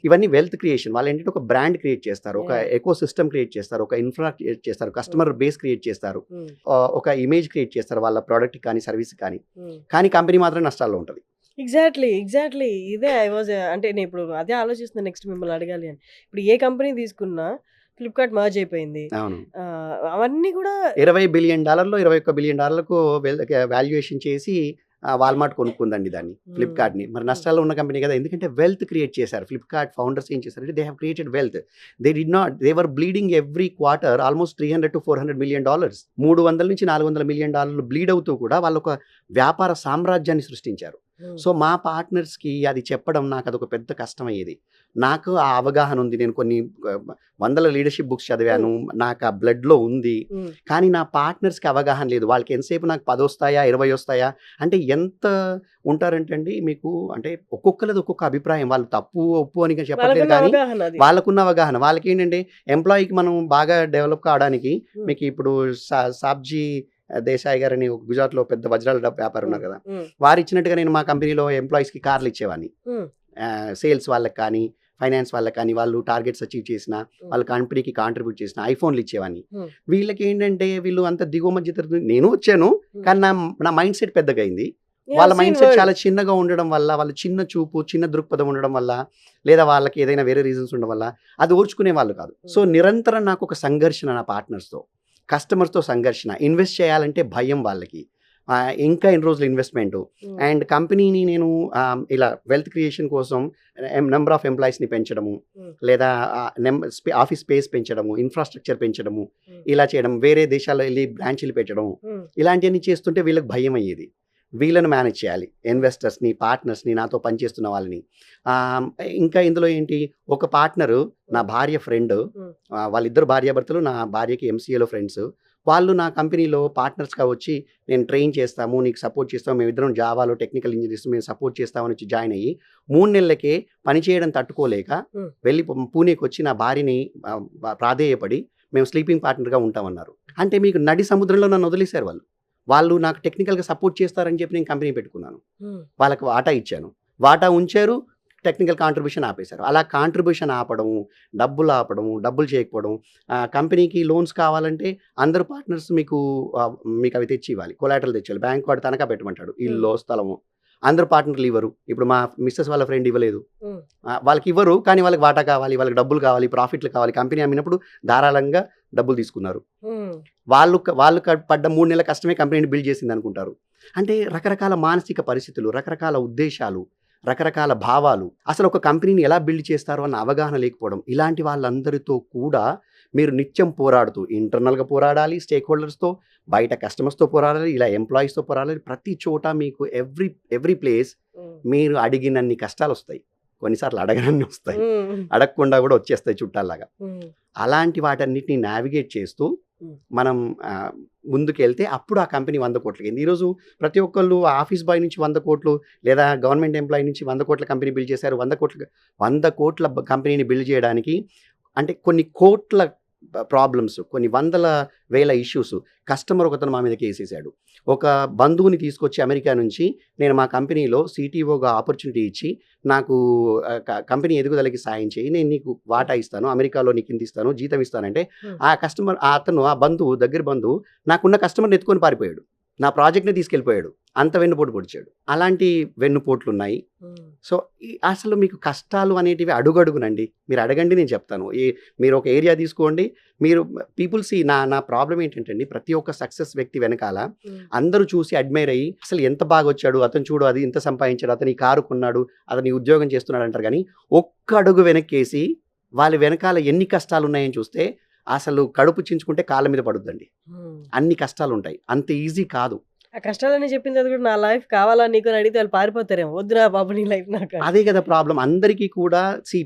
ఇవన్నీ వెల్త్ క్రియేషన్. వాళ్ళు ఏంటంటే ఒక బ్రాండ్ క్రియేట్ చేస్తారు, ఒక ఎకో సిస్టమ్ క్రియేట్ చేస్తారు, ఒక ఇన్ఫ్రా క్రియేట్ చేస్తారు, కస్టమర్ బేస్ క్రియేట్ చేస్తారు, ఒక ఇమేజ్ క్రియేట్ చేస్తారు వాళ్ళ ప్రోడక్ట్ కానీ సర్వీస్ కానీ. కానీ కంపెనీ మాత్రం నష్టాల్లో ఉంటుంది. ఎగ్జాక్ట్లీ ఇదే ఐ వాజ్ అంటే నేను ఇప్పుడు అదే ఆలోచిస్తున్నా నెక్స్ట్ మిమ్మల్ని అడగాలి అని. ఇప్పుడు ఏ కంపెనీ తీసుకున్నా ఫ్లిప్కార్ట్ మర్జ్ అయిపోయింది, అవును, అవన్నీ కూడా $20 బిలియన్ $21 బిలియన్ వాల్యుయేషన్ చేసి వాల్మార్ట్ కొనుక్కుందండి దాన్ని, ఫ్లిప్కార్ట్ని. మరి నష్టాల్లో ఉన్న కంపెనీ కదా, ఎందుకంటే వెల్త్ క్రియేట్ చేశారు. ఫ్లిప్కార్ట్ ఫౌండర్స్ ఏం చేశారంటే they have created wealth. They were bleeding every quarter almost $300 to $400 million, $300 నుంచి $400 మిలియన్ బ్లీడ్ అవుతూ కూడా వాళ్ళు ఒక వ్యాపార సామ్రాజ్యాన్ని సృష్టించారు. సో మా పార్ట్నర్స్కి అది చెప్పడం నాకు అదొక పెద్ద కష్టం అయ్యేది. నాకు ఆ అవగాహన ఉంది, నేను కొన్ని వందల లీడర్షిప్ బుక్స్ చదివాను, నాకు ఆ బ్లడ్లో ఉంది. కానీ నా పార్ట్నర్స్కి అవగాహన లేదు. వాళ్ళకి ఎంతసేపు నాకు 10 వస్తాయా 20 వస్తాయా అంటే ఎంత ఉంటారంటే అండి మీకు, అంటే ఒక్కొక్కరిది ఒక్కొక్క అభిప్రాయం. వాళ్ళు తప్పు ఒప్పు అని చెప్పట్లేదు, కానీ వాళ్ళకున్న అవగాహన. వాళ్ళకి ఏంటంటే ఎంప్లాయీకి మనం బాగా డెవలప్ కావడానికి, మీకు ఇప్పుడు సాబ్జీ దేశాయ్ గారని గుజరాత్లో పెద్ద వజ్రాల వ్యాపారం ఉన్నారు కదా, వారు ఇచ్చినట్టుగా నేను మా కంపెనీలో ఎంప్లాయీస్కి కార్లు ఇచ్చేవాడిని. సేల్స్ వాళ్ళకి కానీ ఫైనాన్స్ వాళ్ళకి కానీ వాళ్ళు టార్గెట్స్ అచీవ్ చేసిన, వాళ్ళ కంపెనీకి కాంట్రిబ్యూట్ చేసిన ఐఫోన్లు ఇచ్చేవాడిని. వీళ్ళకి ఏంటంటే వీళ్ళు అంత దిగువ మధ్య తరగతి, నేను వచ్చాను కానీ నా మైండ్ సెట్ పెద్దగా అయింది. వాళ్ళ మైండ్ సెట్ చాలా చిన్నగా ఉండడం వల్ల, వాళ్ళు చిన్న చూపు చిన్న దృక్పథం ఉండడం వల్ల, లేదా వాళ్ళకి ఏదైనా వేరే రీజన్స్ ఉండడం వల్ల అది ఓర్చుకునే వాళ్ళు కాదు. సో నిరంతరం నాకు ఒక సంఘర్షణ, నా పార్ట్నర్స్తో కస్టమర్స్తో సంఘర్షణ. ఇన్వెస్ట్ చేయాలంటే భయం వాళ్ళకి, ఇంకా ఎన్ని రోజులు ఇన్వెస్ట్మెంటు. అండ్ కంపెనీని నేను ఇలా వెల్త్ క్రియేషన్ కోసం నెంబర్ ఆఫ్ ఎంప్లాయీస్ని పెంచడము, లేదా ఆఫీస్ స్పేస్ పెంచడము, ఇన్ఫ్రాస్ట్రక్చర్ పెంచడము, ఇలా చేయడం, వేరే దేశాల్లో వెళ్ళి బ్రాంచీలు పెట్టడం, ఇలాంటివన్నీ చేస్తుంటే వీళ్ళకి భయం అయ్యేది. వీళ్ళని మేనేజ్ చేయాలి, ఇన్వెస్టర్స్ని, పార్ట్నర్స్ని, నాతో పనిచేస్తున్న వాళ్ళని. ఇంకా ఇందులో ఏంటి, ఒక పార్ట్నరు నా భార్య ఫ్రెండ్, వాళ్ళిద్దరు భార్యాభర్తలు, నా భార్యకి ఎంసీఏలో ఫ్రెండ్స్. వాళ్ళు నా కంపెనీలో పార్ట్నర్స్గా వచ్చి నేను ట్రైన్ చేస్తాము, నీకు సపోర్ట్ చేస్తాము, మేమిద్దరం జావాలో టెక్నికల్ ఇంజనీర్స్ మేము సపోర్ట్ చేస్తామని వచ్చి జాయిన్ అయ్యి 3 నెలలకే పని చేయడం తట్టుకోలేక వెళ్ళి పూణేకి వచ్చి నా భార్యని ప్రాధేయపడి మేము స్లీపింగ్ పార్ట్నర్గా ఉంటామన్నారు. అంటే మీకు నడి సముద్రంలో నన్ను వదిలేశారు వాళ్ళు నాకు టెక్నికల్గా సపోర్ట్ చేస్తారని చెప్పి నేను కంపెనీ పెట్టుకున్నాను, వాళ్ళకి వాటా ఇచ్చాను, వాటా ఉంచారు, టెక్నికల్ కాంట్రిబ్యూషన్ ఆపేశారు. అలా కాంట్రిబ్యూషన్ ఆపడము, డబ్బులు చేయకపోవడం. కంపెనీకి లోన్స్ కావాలంటే అందరు పార్ట్నర్స్ మీకు అవి తెచ్చి ఇవ్వాలి, కొలాటరల్ తెచ్చాలి. బ్యాంక్ వాడు తనఖా పెట్టమంటాడు, ఇల్లు స్థలము, అందరు పార్ట్నర్లు ఇవ్వరు. ఇప్పుడు మా మిస్సెస్ వాళ్ళ ఫ్రెండ్ ఇవ్వలేదు, వాళ్ళకి ఇవ్వరు, కానీ వాళ్ళకి వాటా కావాలి, వాళ్ళకి డబ్బులు కావాలి, ప్రాఫిట్లు కావాలి. కంపెనీ అమ్మినప్పుడు ధారాళంగా డబ్బులు తీసుకున్నారు. వాళ్ళు పడ్డ 3 నెలల కష్టమే కంపెనీని బిల్డ్ చేసింది అనుకుంటారు. అంటే రకరకాల మానసిక పరిస్థితులు, రకరకాల ఉద్దేశాలు, రకరకాల భావాలు, అసలు ఒక కంపెనీని ఎలా బిల్డ్ చేస్తారో అన్న అవగాహన లేకపోవడం. ఇలాంటి వాళ్ళందరితో కూడా మీరు నిత్యం పోరాడుతూ, ఇంటర్నల్గా పోరాడాలి, స్టేక్ హోల్డర్స్తో, బయట కస్టమర్స్తో పోరాడాలి, ఇలా ఎంప్లాయీస్తో పోరాడాలి. ప్రతి చోట మీకు ఎవ్రీ ప్లేస్ మీరు అడిగినన్ని కష్టాలు వస్తాయి, కొన్నిసార్లు అడగనన్ని వస్తాయి, అడగకుండా కూడా వచ్చేస్తాయి చుట్టాలాగా. అలాంటి వాటన్నిటిని నావిగేట్ చేస్తూ మనం ముందుకెళ్తే అప్పుడు ఆ కంపెనీ 100 కోట్లకి అయింది. ఈరోజు ప్రతి ఒక్కళ్ళు ఆఫీస్ బాయ్ నుంచి 100 కోట్లు, లేదా గవర్నమెంట్ ఎంప్లాయీ నుంచి 100 కోట్ల కంపెనీ బిల్డ్ చేశారు. 100 కోట్ల కంపెనీని బిల్డ్ చేయడానికి అంటే కొన్ని కోట్ల ప్రాబ్లమ్స్, కొన్ని వందల వేల ఇష్యూస్. కస్టమర్ ఒకతను మా మీద కేసేసాడు. ఒక బంధువుని తీసుకొచ్చి అమెరికా నుంచి నేను మా కంపెనీలో సిటీఓగా ఆపర్చునిటీ ఇచ్చి, నాకు కంపెనీ ఎదుగుదలకి సాయం చేయి, నేను నీకు వాటా ఇస్తాను, అమెరికాలో నీకు ఇంత ఇస్తాను, జీతం ఇస్తానంటే ఆ బంధువు, దగ్గర బంధువు నాకున్న కస్టమర్ని ఎత్తుకొని పారిపోయాడు, నా ప్రాజెక్ట్ని తీసుకెళ్ళిపోయాడు, అంత వెన్నుపోటు పొడిచాడు. అలాంటి వెన్నుపోట్లు ఉన్నాయి. సో అసలు మీకు కష్టాలు అనేటివి అడుగడుగునండి, మీరు అడగండి, నేను చెప్తాను. మీరు ఒక ఏరియా తీసుకోండి, మీరు పీపుల్ సీ నా ప్రాబ్లం ఏంటంటే ప్రతి ఒక్క సక్సెస్ వ్యక్తి వెనకాల అందరూ చూసి అడ్మైర్ అయ్యి, అసలు ఎంత బాగా వచ్చాడు, అతను చూడు అది ఇంత సంపాదించాడు, అతని కారు కొన్నాడు, అతని ఉద్యోగం చేస్తున్నాడు అంటారు. కానీ ఒక్క అడుగు వెనక్కేసి వాళ్ళ వెనకాల ఎన్ని కష్టాలు ఉన్నాయని చూస్తే అసలు కడుపు చించుకుంటే కాళ్ళ మీద పడుద్దండి. అన్ని కష్టాలు ఉంటాయి, అంత ఈజీ కాదు. ఆ కష్టాలని చెప్పిన తర్వాత కూడా నా లైఫ్ కావాలా నీకు అని అడిగితే వాళ్ళు పారిపోతారేమో, వద్దురా బాబు నీ లైఫ్ నాకు అని. అదే కదా ప్రాబ్లం. అందరికీ కూడా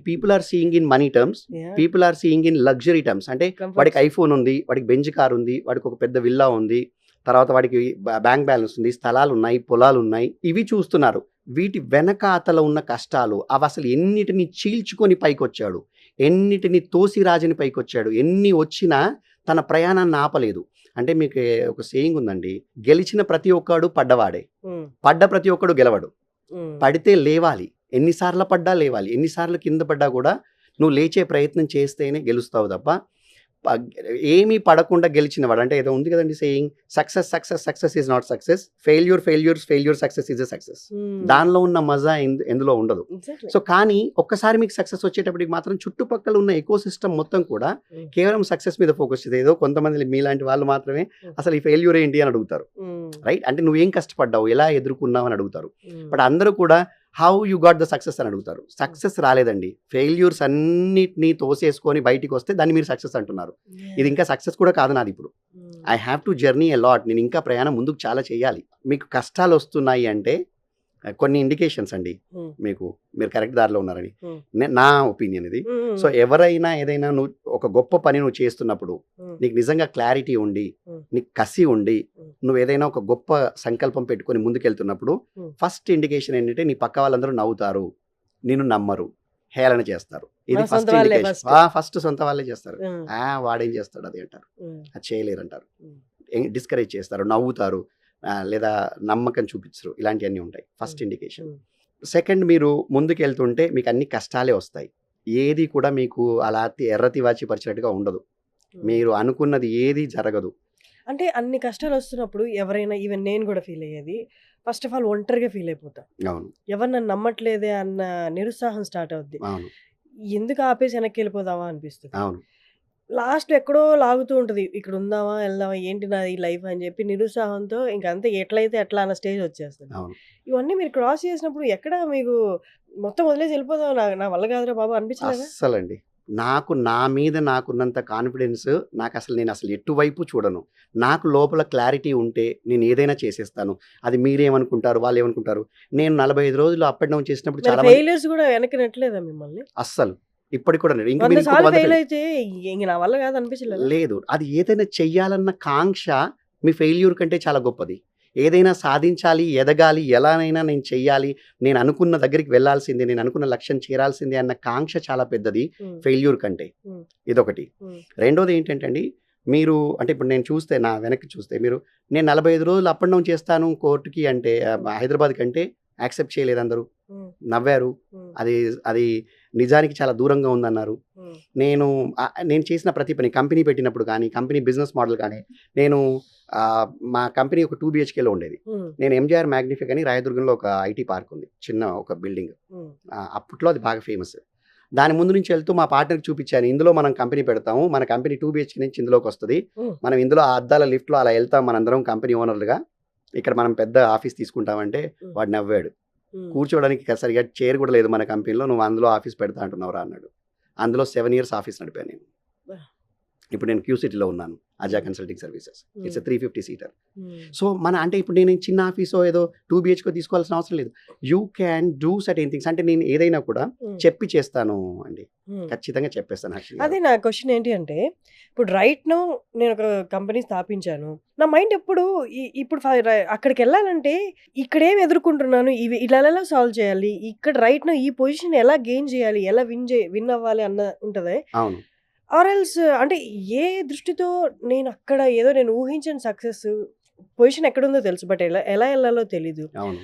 people are seeing in money terms, Yeah. People are seeing in luxury terms. అంటే Comforts. వాడికి ఐఫోన్ ఉంది, వాడికి బెంజ్ కార్ ఉంది, వాడికి ఒక పెద్ద విల్లా ఉంది, తర్వాత వాడికి బ్యాంక్ బ్యాలెన్స్ ఉంది, స్థలాలు ఉన్నాయి, పొలాలు ఉన్నాయి, ఇవి చూస్తున్నారు. వీటి వెనకాతల ఉన్న కష్టాలు అవి అసలు ఎన్నిటిని చీల్చుకొని పైకొచ్చాడు, ఎన్నిటిని తోసిరాజని పైకొచ్చాడు, ఎన్ని వచ్చినా తన ప్రయాణాన్ని ఆపలేదు. అంటే మీకు ఒక సేయింగ్ ఉందండి, గెలిచిన ప్రతి ఒక్కడు పడ్డవాడే, Mm. పడ్డ ప్రతి ఒక్కడు గెలవడు. Mm. పడితే లేవాలి, ఎన్నిసార్లు పడ్డా లేవాలి, ఎన్నిసార్లు కింద పడ్డా కూడా నువ్వు లేచే ప్రయత్నం చేస్తేనే గెలుస్తావు తప్ప ఏమీ పడకుండా గెలిచినవాడు. అంటే ఏదో ఉంది కదండి saying, success is not success, failure success is a success. Mm. దానిలో ఉన్న మజా ఎందులో ఉండదు. Exactly. సో కానీ ఒక్కసారి మీకు సక్సెస్ వచ్చేటప్పటికి మాత్రం చుట్టుపక్కల ఉన్న ఎకో సిస్టమ్ మొత్తం కూడా కేవలం సక్సెస్ మీద ఫోకస్ చేసేది. ఏదో కొంతమంది మీలాంటి వాళ్ళు మాత్రమే అసలు ఈ ఫెయిల్యూర్ ఏంటి అని అడుగుతారు, Mm. రైట్? అంటే నువ్వేం కష్టపడ్డావు, ఎలా ఎదుర్కొన్నావు అని అడుగుతారు. Mm. బట్ అందరూ కూడా how you got the success అని అడుగుతారు. సక్సెస్ రాలేదండి, ఫెయిల్యూర్స్ అన్నిటినీ తోసేసుకొని బయటికి వస్తే దాన్ని మీరు సక్సెస్ అంటున్నారు. ఇది ఇంకా సక్సెస్ కూడా కాదు నాది. ఇప్పుడు Mm. I have to journey a lot, నేను ఇంకా ప్రయాణం ముందుకు చాలా చేయాలి. మీకు కష్టాలు వస్తున్నాయి అంటే కొన్ని ఇండికేషన్స్ అండి, Mm. మీరు కరెక్ట్ దారిలో ఉన్నారని. Mm. నా ఒపీనియన్ ఇది. Mm. సో ఎవరైనా ఏదైనా నువ్వు ఒక గొప్ప పని నువ్వు చేస్తున్నప్పుడు Mm. నీకు నిజంగా క్లారిటీ ఉండి, Mm. నీకు కసి ఉండి, Mm. నువ్వు ఏదైనా ఒక గొప్ప సంకల్పం పెట్టుకొని ముందుకెళ్తున్నప్పుడు Mm. ఫస్ట్ ఇండికేషన్ ఏంటంటే నీ పక్క వాళ్ళందరూ నవ్వుతారు, నిన్ను నమ్మరు, హేళన చేస్తారు. ఇది మన ఫస్ట్ సొంత వాళ్ళే ఇండికేషన్. first. ఫస్ట్ సొంత వాళ్ళే చేస్తారు. Mm. వాడేం చేస్తాడు అది అంటారు, Mm. అది చేయలేరు అంటారు, Mm. డిస్కరేజ్ చేస్తారు, నవ్వుతారు, లేదా నమ్మకం చూపించరు. ఇలాంటివన్నీ ఉంటాయి ఫస్ట్ ఇండికేషన్. Mm. సెకండ్, మీరు ముందుకు వెళ్తుంటే మీకు అన్ని కష్టాలే వస్తాయి. ఏది కూడా మీకు అలా ఎర్రతివాచి పరిచినట్టుగా ఉండదు. Mm. మీరు అనుకున్నది ఏది జరగదు. అంటే అన్ని కష్టాలు వస్తున్నప్పుడు ఎవరైనా, ఈవెన్ నేను కూడా ఫీల్ అయ్యేది, ఫస్ట్ ఆఫ్ ఆల్ ఒంటరిగా ఫీల్ అయిపోతా. అవును, ఎవరు నన్ను నమ్మట్లేదే అన్న నిరుత్సాహం స్టార్ట్ అవుద్ది. అవును, ఎందుకు ఆపేసి వెనక్కి వెళ్ళిపోదామా అనిపిస్తుంది. అవును, లాస్ట్లో ఎక్కడో లాగుతూ ఉంటుంది, ఇక్కడ ఉందామా వెళ్దామా ఏంటి నాది లైఫ్ అని చెప్పి నిరుత్సాహంతో ఇంకా అంతే, ఎట్లయితే ఎట్లా అన్న స్టేజ్ వచ్చేస్తుంది. అవును. ఇవన్నీ మీరు క్రాస్ చేసినప్పుడు ఎక్కడ మీకు మొత్తం వదిలేసి వెళ్ళిపోదాం, నా వల్ల కాదురా బాబు అనిపించలేదా? అస్సలండి, నాకు నా మీద నాకున్నంత కాన్ఫిడెన్స్ నేను అసలు ఎటువైపు చూడను. నాకు లోపల క్లారిటీ ఉంటే నేను ఏదైనా చేసేస్తాను. అది మీరేమనుకుంటారు, వాళ్ళు ఏమనుకుంటారు. నేను 45 రోజులు అప్ అండ్ డౌన్ చేసినప్పుడు చాలా మంది ఫెయిలియర్స్ కూడా వెనక్కి నెట్టలేదా మిమ్మల్ని? అస్సలు ఇప్పటికి కూడా లేదు. ఇంక 100 మీరు ఇంకొక సార్లు 100 ఫెయిల్ అయితే ఇంక నా వల్ల కాదు అనిపించలేదా? లేదు, అది ఏదైనా చెయ్యాలన్న కాంక్ష మీ ఫెయిల్యూర్ కంటే చాలా గొప్పది. ఏదైనా సాధించాలి, ఎదగాలి, ఎలానైనా నేను చెయ్యాలి, నేను అనుకున్న దగ్గరికి వెళ్ళాల్సిందే, నేను అనుకున్న లక్ష్యం చేరాల్సిందే అన్న కాంక్ష చాలా పెద్దది ఉమ్, ఫెయిల్యూర్ కంటే. ఉమ్, ఇదొకటి. ఉమ్, రెండోది ఏంటంటే అండి, మీరు అంటే ఇప్పుడు నేను చూస్తే నా వెనక్కి చూస్తే నేను 45 రోజులు అప్ అండ్ డౌన్ చేస్తాను కోర్టుకి అంటే హైదరాబాద్ కంటే యాక్సెప్ట్ చేయలేదు అందరూ, ఉమ్, నవ్వారు. ఉమ్, అది నిజానికి చాలా దూరంగా ఉందన్నారు. ఉమ్, నేను చేసిన ప్రతి పని, కంపెనీ పెట్టినప్పుడు కానీ, కంపెనీ బిజినెస్ మోడల్ కానీ, మా కంపెనీ ఒక 2 BHKలో ఉండేది. ఉమ్, నేను ఎంజీఆర్ మ్యాగ్నిఫిక్ అని రాయదుర్గంలో ఒక ఐటీ పార్క్ ఉంది, చిన్న ఒక బిల్డింగ్. ఉమ్, అప్పట్లో అది బాగా ఫేమస్. దాని ముందు నుంచి వెళ్తూ మా పార్ట్నర్కి చూపించాను, ఇందులో మనం కంపెనీ పెడతాము, మన కంపెనీ 2 BHK నుంచి ఇందులోకి వస్తుంది, ఉమ్, మనం ఇందులో ఆ అద్దాల లిఫ్ట్లో అలా వెళ్తాం, మనందరం కంపెనీ ఓనర్లుగా, ఇక్కడ మనం పెద్ద ఆఫీస్ తీసుకుంటామంటే వాడు నవ్వాడు. ఉమ్. కూర్చోవడానికి సరిగా చైర్ కూడా లేదు మన కంపెనీలో, నువ్వు అందులో ఆఫీస్ పెడతా అంటున్నావురా అన్నాడు. అందులో 7 years ఆఫీస్ నడిపాను నేను. ఇప్పుడు నేను క్యూసిటీలో ఉన్నాను, అజా consulting services. It's 350 seater. Um, so అంటే ఇప్పుడు నేను చిన్న ఆఫీసో ఏదో 2 BHK తీసుకోవాల్సిన అవసరం లేదు. You can do certain things. అంటే నేను ఏదైనా కూడా ఉమ్, చెప్పి చేస్తాను అండి, ఉమ్. ఖచ్చితంగా చెప్పేస్తాను. యాక్చువల్లీ అదే నా క్వశ్చన్ ఏంటి అంటే, ఇప్పుడు రైట్ నో నేను ఒక కంపెనీ స్థాపించాను, నా మైండ్ ఎప్పుడు ఇప్పుడు అక్కడికి వెళ్ళాలంటే ఇక్కడ ఏం ఎదుర్కొంటున్నాను, ఇవి ఇలా ఎలా సాల్వ్ చేయాలి, ఇక్కడ రైట్ నో ఈ పొజిషన్ ఎలా గెయిన్ చేయాలి, ఎలా విన్ అవ్వాలి అన్న ఉంటుంది. అవును, ఆర్ ఎల్స్ అంటే ఏ దృష్టితో నేను అక్కడ ఏదో నేను ఊహించిన సక్సెస్ పొజిషన్ ఎక్కడుందో తెలుసు, బట్ ఎలా వెళ్ళాలో తెలీదు. అవును,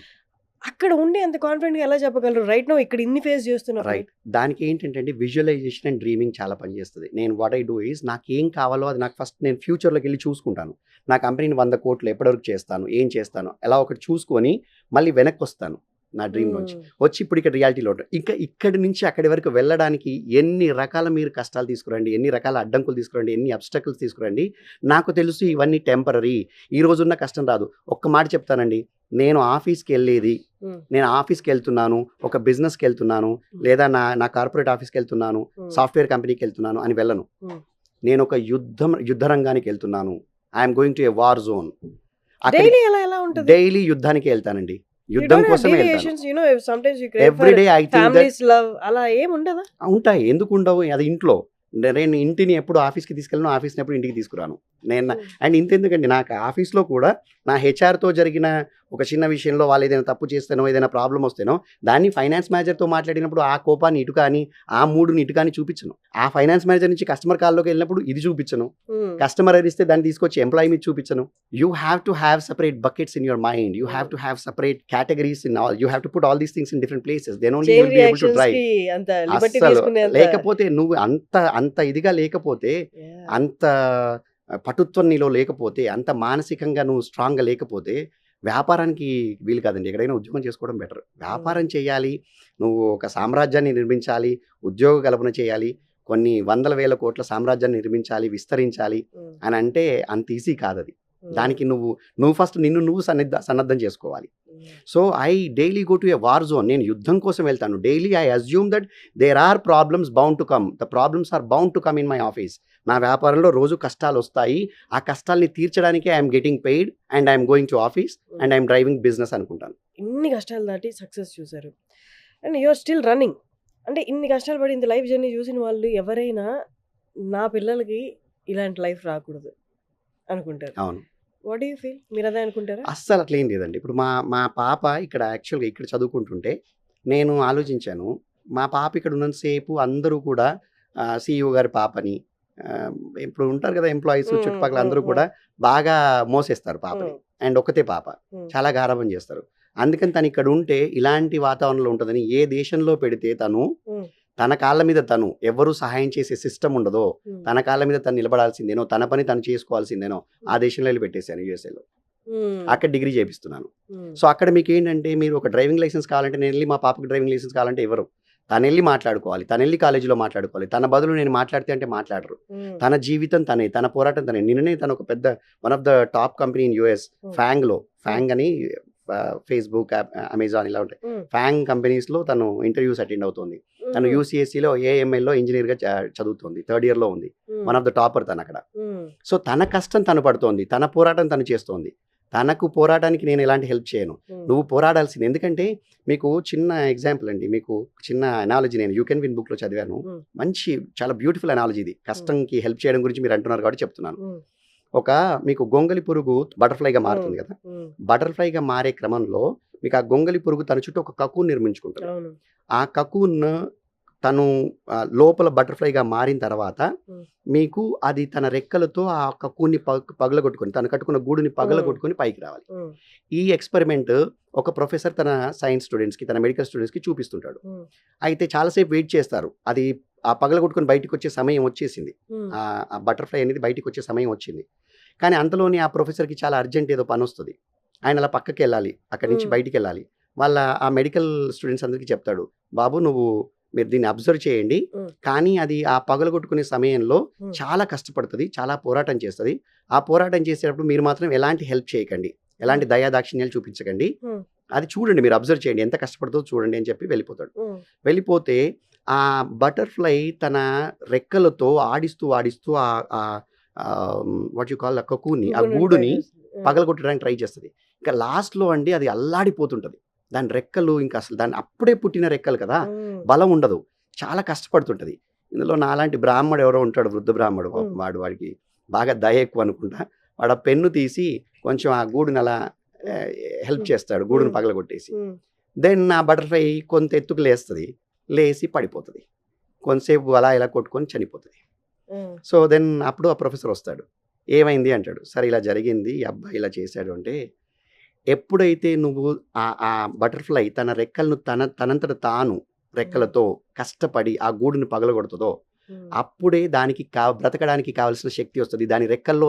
అక్కడ ఉండి అంత కాన్ఫిడెంట్గా ఎలా చెప్పగలరు రైట్ నో ఇక్కడ ఇన్ని ఫేస్ చేస్తున్నా? రైట్. దానికి ఏంటంటే విజువలైజేషన్ అండ్ డ్రీమింగ్ చాలా పనిచేస్తుంది. నేను వాట్ ఐ డూ ఈజ్, నాకు ఏం కావాలో అది నాకు ఫస్ట్ నేను ఫ్యూచర్లోకి వెళ్ళి చూసుకుంటాను. నా కంపెనీని 100 కోట్లు ఎప్పటివరకు చేస్తాను, ఏం చేస్తాను, ఎలా ఒకటి చూసుకొని మళ్ళీ వెనక్కి వస్తాను నా డ్రీమ్ నుంచి. వచ్చి ఇప్పుడు ఇక్కడ రియాలిటీలో ఇంకా ఇక్కడి నుంచి అక్కడి వరకు వెళ్ళడానికి ఎన్ని రకాల మీరు కష్టాలు తీసుకురండి, ఎన్ని రకాల అడ్డంకులు తీసుకురండి, ఎన్ని అబ్స్టకల్స్ తీసుకురండి, నాకు తెలుసు ఇవన్నీ టెంపరీ, ఈ రోజున్న కష్టం రాదు. ఒక్క మాట చెప్తానండి, నేను ఆఫీస్కి వెళ్ళేది, నేను ఆఫీస్కి వెళ్తున్నాను, ఒక బిజినెస్కి వెళ్తున్నాను, లేదా నా కార్పొరేట్ ఆఫీస్కి వెళ్తున్నాను, సాఫ్ట్వేర్ కంపెనీకి వెళ్తున్నాను అని వెళ్ళను. నేను ఒక యుద్ధ రంగానికి వెళ్తున్నాను. I'm going to a war zone. అక్కడ డైలీ ఎలా ఉంటది? డైలీ యుద్ధానికి వెళ్తానండి, You యుద్ధం don't have కోసమే వెళ్తాను. deviations, you know, sometimes you crave for everyday I think that family's love. అలా ఏం ఉండదా? ఉంటాయి, ఎందుకు ఉండవు? అది ఇంట్లో నేను ఇంటిని ఎప్పుడు ఆఫీస్కి తీసుకెళ్ళను, ఆఫీస్ని ఎప్పుడు ఇంటికి తీసుకురాను నేను. అండ్ ఇంతెందుకండి, నాకు ఆఫీస్లో కూడా నా హెచ్ఆర్తో జరిగిన ఒక చిన్న విషయంలో వాళ్ళు ఏదైనా తప్పు చేస్తేనో ఏదైనా ప్రాబ్లం వస్తేనో దాన్ని ఫైనాన్స్ మేనేజర్తో మాట్లాడినప్పుడు ఆ కోపాన్ని ఇటు కానీ ఆ మూడుని ఇటు కానీ చూపించను. ఆ ఫైనాన్స్ మేనేజర్ నుంచి కస్టమర్ కాల్లోకి వెళ్ళినప్పుడు ఇది చూపించను. కస్టమర్ అరిస్తే దాన్ని తీసుకొచ్చి ఎంప్లాయీ మీద చూపించను. You have to have separate buckets in your mind, you have to have separate categories in all, you have to put all these things in different places, then only you will be able to drive. అంత liberty అస్సలు తీసుకునేంత లేకపోతే నువ్వు అంత ఇదిగా లేకపోతే, అంత పటుత్వం నీలో లేకపోతే, అంత మానసికంగా నువ్వు స్ట్రాంగ్గా లేకపోతే వ్యాపారానికి వీలు కాదండి. ఎక్కడైనా ఉద్యోగం చేసుకోవడం బెటర్. వ్యాపారం చేయాలి, నువ్వు ఒక సామ్రాజ్యాన్ని నిర్మించాలి, ఉద్యోగ కల్పన చేయాలి, కొన్ని వందల వేల కోట్ల సామ్రాజ్యాన్ని నిర్మించాలి, విస్తరించాలి అని అంటే అంత ఈజీ కాదు అది. దానికి నువ్వు ఫస్ట్ నిన్ను సన్నద్ధం చేసుకోవాలి. So I daily go to a war zone. నేను యుద్ధం కోసం వెళ్తాను. Daily I assume that there are problems bound to come, the problems are bound to come in my office. నా వ్యాపారంలో రోజు కష్టాలు వస్తాయి, ఆ కష్టాల్ని తీర్చడానికి I'm getting paid and I'm going to office and I'm driving business అనుకుంటాను. ఇన్ని కష్టాలు దాటి సక్సెస్ చూసారు అండ్ యూఆర్ స్టిల్ రన్నింగ్. అంటే ఇన్ని కష్టాలు పడి ఇంత లైఫ్ జర్నీ చూసిన వాళ్ళు ఎవరైనా నా పిల్లలకి ఇలాంటి లైఫ్ రాకూడదు అనుకుంటారు. అవును, వాట్ డూ యూ ఫీల్? మీరు అదే అనుకుంటారా? అస్సలు అట్లా ఏం లేదండి. ఇప్పుడు మా పాప ఇక్కడ యాక్చువల్గా ఇక్కడ చదువుకుంటుంటే నేను ఆలోచించాను, మా పాప ఇక్కడ ఉన్నంతసేపు అందరూ కూడా CEO గారి పాపని, ఇప్పుడు ఉంటారు కదా ఎంప్లాయీస్ చుట్టుపక్కల అందరూ కూడా బాగా మోసేస్తారు పాపని. అండ్ ఒక్కతే పాప, చాలా గారాబం చేస్తారు. అందుకని తను ఇక్కడ ఉంటే ఇలాంటి వాతావరణంలో ఉంటుందని, ఏ దేశంలో పెడితే తన కాళ్ళ మీద తను ఎవరు సహాయం చేసే సిస్టమ్ ఉండదో, తన కాళ్ళ మీద తను నిలబడాల్సిందేనో, తన పని తను చేసుకోవాల్సిందేనో ఆ దేశంలో వెళ్ళి పెట్టేశాను, యూఎస్ఏలో. అక్కడ డిగ్రీ చేపిస్తున్నాను. సో అక్కడ మీకు ఏంటంటే, మీరు ఒక డ్రైవింగ్ లైసెన్స్ కావాలంటే నేను వెళ్ళి మా పాపకి డ్రైవింగ్ లైసెన్స్ కావాలంటే ఎవరు, తను వెళ్ళి మాట్లాడుకోవాలి, తను వెళ్ళి కాలేజీలో మాట్లాడుకోవాలి. తన బదులు నేను మాట్లాడితే అంటే మాట్లాడరు. తన జీవితం తనే, తన పోరాటం తనే. నిన్ననే తను ఒక పెద్ద one of the top company in US, FANG అని, ఫేస్బుక్, అమెజాన్ ఇలా ఉంటాయి, ఫ్యాంగ్ కంపెనీస్లో తను ఇంటర్వ్యూస్ అటెండ్ అవుతుంది. తను UCSCలో AMLలో ఇంజనీర్గా చదువుతుంది, 3rd yearలో ఉంది. వన్ ఆఫ్ ద టాపర్ తను అక్కడ. సో తన కష్టం తను పడుతోంది, తన పోరాటం తను చేస్తోంది. తనకు పోరాటానికి నేను ఎలాంటి హెల్ప్ చేయను, నువ్వు పోరాడాల్సింది. ఎందుకంటే మీకు చిన్న ఎగ్జాంపుల్ అండి, మీకు చిన్న అనాలజీ నేను యూ కెన్ విన్ బుక్లో చదివాను. మంచి చాలా బ్యూటిఫుల్ అనాలజీ ఇది, కష్టంకి హెల్ప్ చేయడం గురించి మీరు అంటున్నారు కాబట్టి చెప్తున్నాను. మీకు గొంగలి పురుగు బటర్ఫ్లైగా మారుతుంది కదా, బటర్ఫ్లైగా మారే క్రమంలో మీకు ఆ గొంగలి పురుగు తన చుట్టూ ఒక కకూన్ నిర్మించుకుంటుంది. ఆ కకూన్ తను లోపల బటర్ఫ్లైగా మారిన తర్వాత మీకు అది తన రెక్కలతో ఆ కకూన్ని పగలగొట్టుకొని, తను కట్టుకున్న గూడుని పగలగొట్టుకొని పైకి రావాలి. ఈ ఎక్స్పెరిమెంట్ ఒక ప్రొఫెసర్ తన సైన్స్ స్టూడెంట్స్కి, తన మెడికల్ స్టూడెంట్స్కి చూపిస్తుంటాడు. అయితే చాలాసేపు వెయిట్ చేస్తారు. అది ఆ పగలగొట్టుకొని బయటకు వచ్చే సమయం వచ్చేసింది, ఆ బటర్ఫ్లై అనేది బయటకు వచ్చే సమయం వచ్చింది. కానీ అంతలోని ఆ ప్రొఫెసర్కి చాలా అర్జెంట్ ఏదో పని వస్తుంది, ఆయన అలా పక్కకి వెళ్ళాలి, అక్కడి నుంచి బయటికి వెళ్ళాలి. ఆ మెడికల్ స్టూడెంట్స్ అందరికీ చెప్తాడు, బాబు మీరు దీన్ని అబ్జర్వ్ చేయండి, కానీ అది ఆ పగలగొట్టుకునే సమయంలో చాలా కష్టపడుతుంది, చాలా పోరాటం చేస్తుంది. ఆ పోరాటం చేసేటప్పుడు మీరు మాత్రం ఎలాంటి హెల్ప్ చేయకండి, ఎలాంటి దయాదాక్షిణ్యాలు చూపించకండి, అది చూడండి, మీరు అబ్జర్వ్ చేయండి, ఎంత కష్టపడుతుందో చూడండి అని చెప్పి వెళ్ళిపోతాడు. వెళ్ళిపోతే ఆ బటర్ఫ్లై తన రెక్కలతో ఆడిస్తూ వాట్ యు కాల్ కకూని, ఆ గూడుని పగలగొట్టడానికి ట్రై చేస్తుంది. ఇంకా లాస్ట్లో అండి అది అల్లాడిపోతుంటుంది. దాని రెక్కలు ఇంకా అసలు దాన్ని అప్పుడే పుట్టిన రెక్కలు కదా, బలం ఉండదు, చాలా కష్టపడుతుంటుంది. ఇందులో నాలాంటి బ్రాహ్మడు ఎవరో ఉంటాడు, వృద్ధ బ్రాహ్మడు, వాడికి బాగా దయ ఎక్కువ అనుకుంటా. వాడు ఆ పెన్ను తీసి కొంచెం ఆ గూడుని అలా హెల్ప్ చేస్తాడు, గూడుని పగలగొట్టేసి. దెన్ ఆ బటర్ఫ్లై కొంత ఎత్తుకు లేసి పడిపోతుంది, కొంతసేపు అలా ఇలా కొట్టుకొని చనిపోతుంది. సో దెన్ అప్పుడు ఆ ప్రొఫెసర్ వస్తాడు, ఏమైంది అంటాడు. సరే ఇలా జరిగింది, ఈ అబ్బాయి ఇలా చేశాడు అంటే, ఎప్పుడైతే నువ్వు ఆ బటర్ఫ్లై తన రెక్కలను తనంతట తాను రెక్కలతో కష్టపడి ఆ గూడుని పగలగొడుతుందో అప్పుడే దానికి బ్రతకడానికి కావలసిన శక్తి వస్తుంది. దాని రెక్కల్లో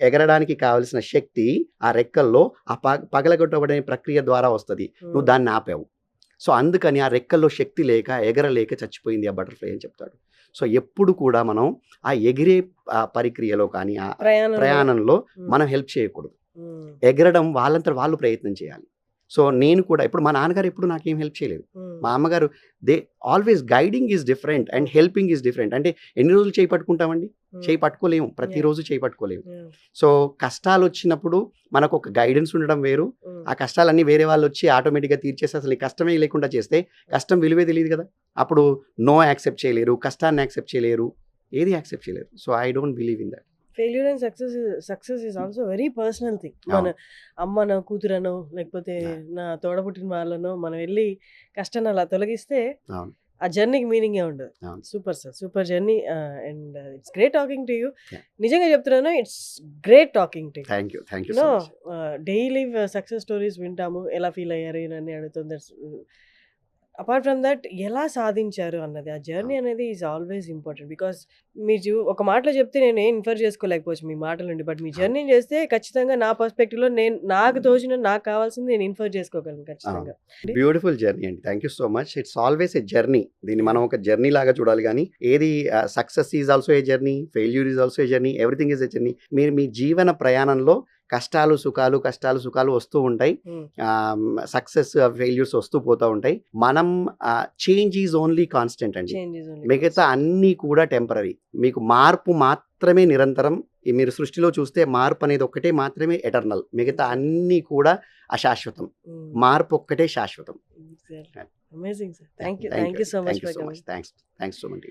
ఎగరడానికి కావలసిన శక్తి ఆ రెక్కల్లో ఆ పగలగొట్టబడే ప్రక్రియ ద్వారా వస్తుంది. నువ్వు దాన్ని ఆపావు. సో అందుకని ఆ రెక్కల్లో శక్తి లేక ఎగరలేక చచ్చిపోయింది ఆ బటర్ఫ్లై అని చెప్తాడు. సో ఎప్పుడు కూడా మనం ఆ ఎగిరే పరిక్రియలో కానీ ఆ ప్రయాణంలో మనం హెల్ప్ చేయకూడదు. ఎగరడం వాళ్ళంతా వాళ్ళు ప్రయత్నం చేయాలి. సో నేను కూడా ఇప్పుడు మా నాన్నగారు ఎప్పుడు నాకేం హెల్ప్ చేయలేదు. మా అమ్మగారు they always guiding is different and helping is different. అంటే ఎన్ని రోజులు చేయి పట్టుకుంటామండి, చేయి పట్టుకోలేము, ప్రతిరోజు చేయి పట్టుకోలేము. సో కష్టాలు వచ్చినప్పుడు మనకు ఒక గైడెన్స్ ఉండడం వేరు, ఆ కష్టాలన్నీ వేరే వాళ్ళు వచ్చి ఆటోమేటిక్గా తీర్చేసి అసలు ఈ కష్టమే లేకుండా చేస్తే కష్టం విలువే తెలియదు కదా. అప్పుడు నో యాక్సెప్ట్ చేయలేరు, కష్టాన్ని యాక్సెప్ట్ చేయలేరు, ఏది యాక్సెప్ట్ చేయలేరు. So I don't believe in that. Failure and success is also very personal thing. మన అమ్మనో కూతురనో లేకపోతే నా తోడబుట్టిన వాళ్ళనో మనం వెళ్ళి కష్టాన్ని అలా తొలగిస్తే ఆ జర్నీకి మీనింగే ఉండదు. Super sir, super journey and it's great talking to you. నిజంగా చెప్తున్నాను, it's great talking to you. Thank you. Daily success stories వింటాము, ఎలా ఫీల్ అయ్యారు అని అడుగుతుంది. అపార్ట్ ఫ్రమ్ దట్ ఎలా సాధించారు అన్నది, ఆ జర్నీ అనేది ఈజ్ ఆల్వేస్ ఇంపార్టెంట్. బికాస్ మీరు ఒక మాటలో చెప్తే నేను ఏం ఇన్ఫర్ చేసుకోలేకపోవచ్చు మీ మాటల నుండి, బట్ మీ జర్నీ చేస్తే ఖచ్చితంగా నా పర్స్పెక్టివ్లో నాకు తోచిన నాకు కావాల్సింది నేను ఇన్ఫర్ చేసుకోగలను ఖచ్చితంగా. బ్యూటిఫుల్ జర్నీ అండి, thank you so much. It's always a journey. దీన్ని మనం ఒక జర్నీ లాగా చూడాలి, కానీ ఏది success is also a journey, failure is also a journey, everything is a journey. మీరు మీ జీవన ప్రయాణంలో కష్టాలు సుఖాలు వస్తూ ఉంటాయి, సక్సెస్ ఫెయిల్యూర్స్ వస్తూ పోతూ ఉంటాయి. మనం చేంజ్ ఈజ్ ఓన్లీ కాన్స్టెంట్ అండి, మిగతా అన్నీ కూడా టెంపరీ. మీకు మార్పు మాత్రమే నిరంతరం. మీరు సృష్టిలో చూస్తే మార్పు అనేది ఒక్కటే మాత్రమే ఎటర్నల్, మిగతా అన్నీ కూడా అశాశ్వతం. మార్పు ఒక్కటే శాశ్వతం. Amazing sir, thank you so much. Thanks so much.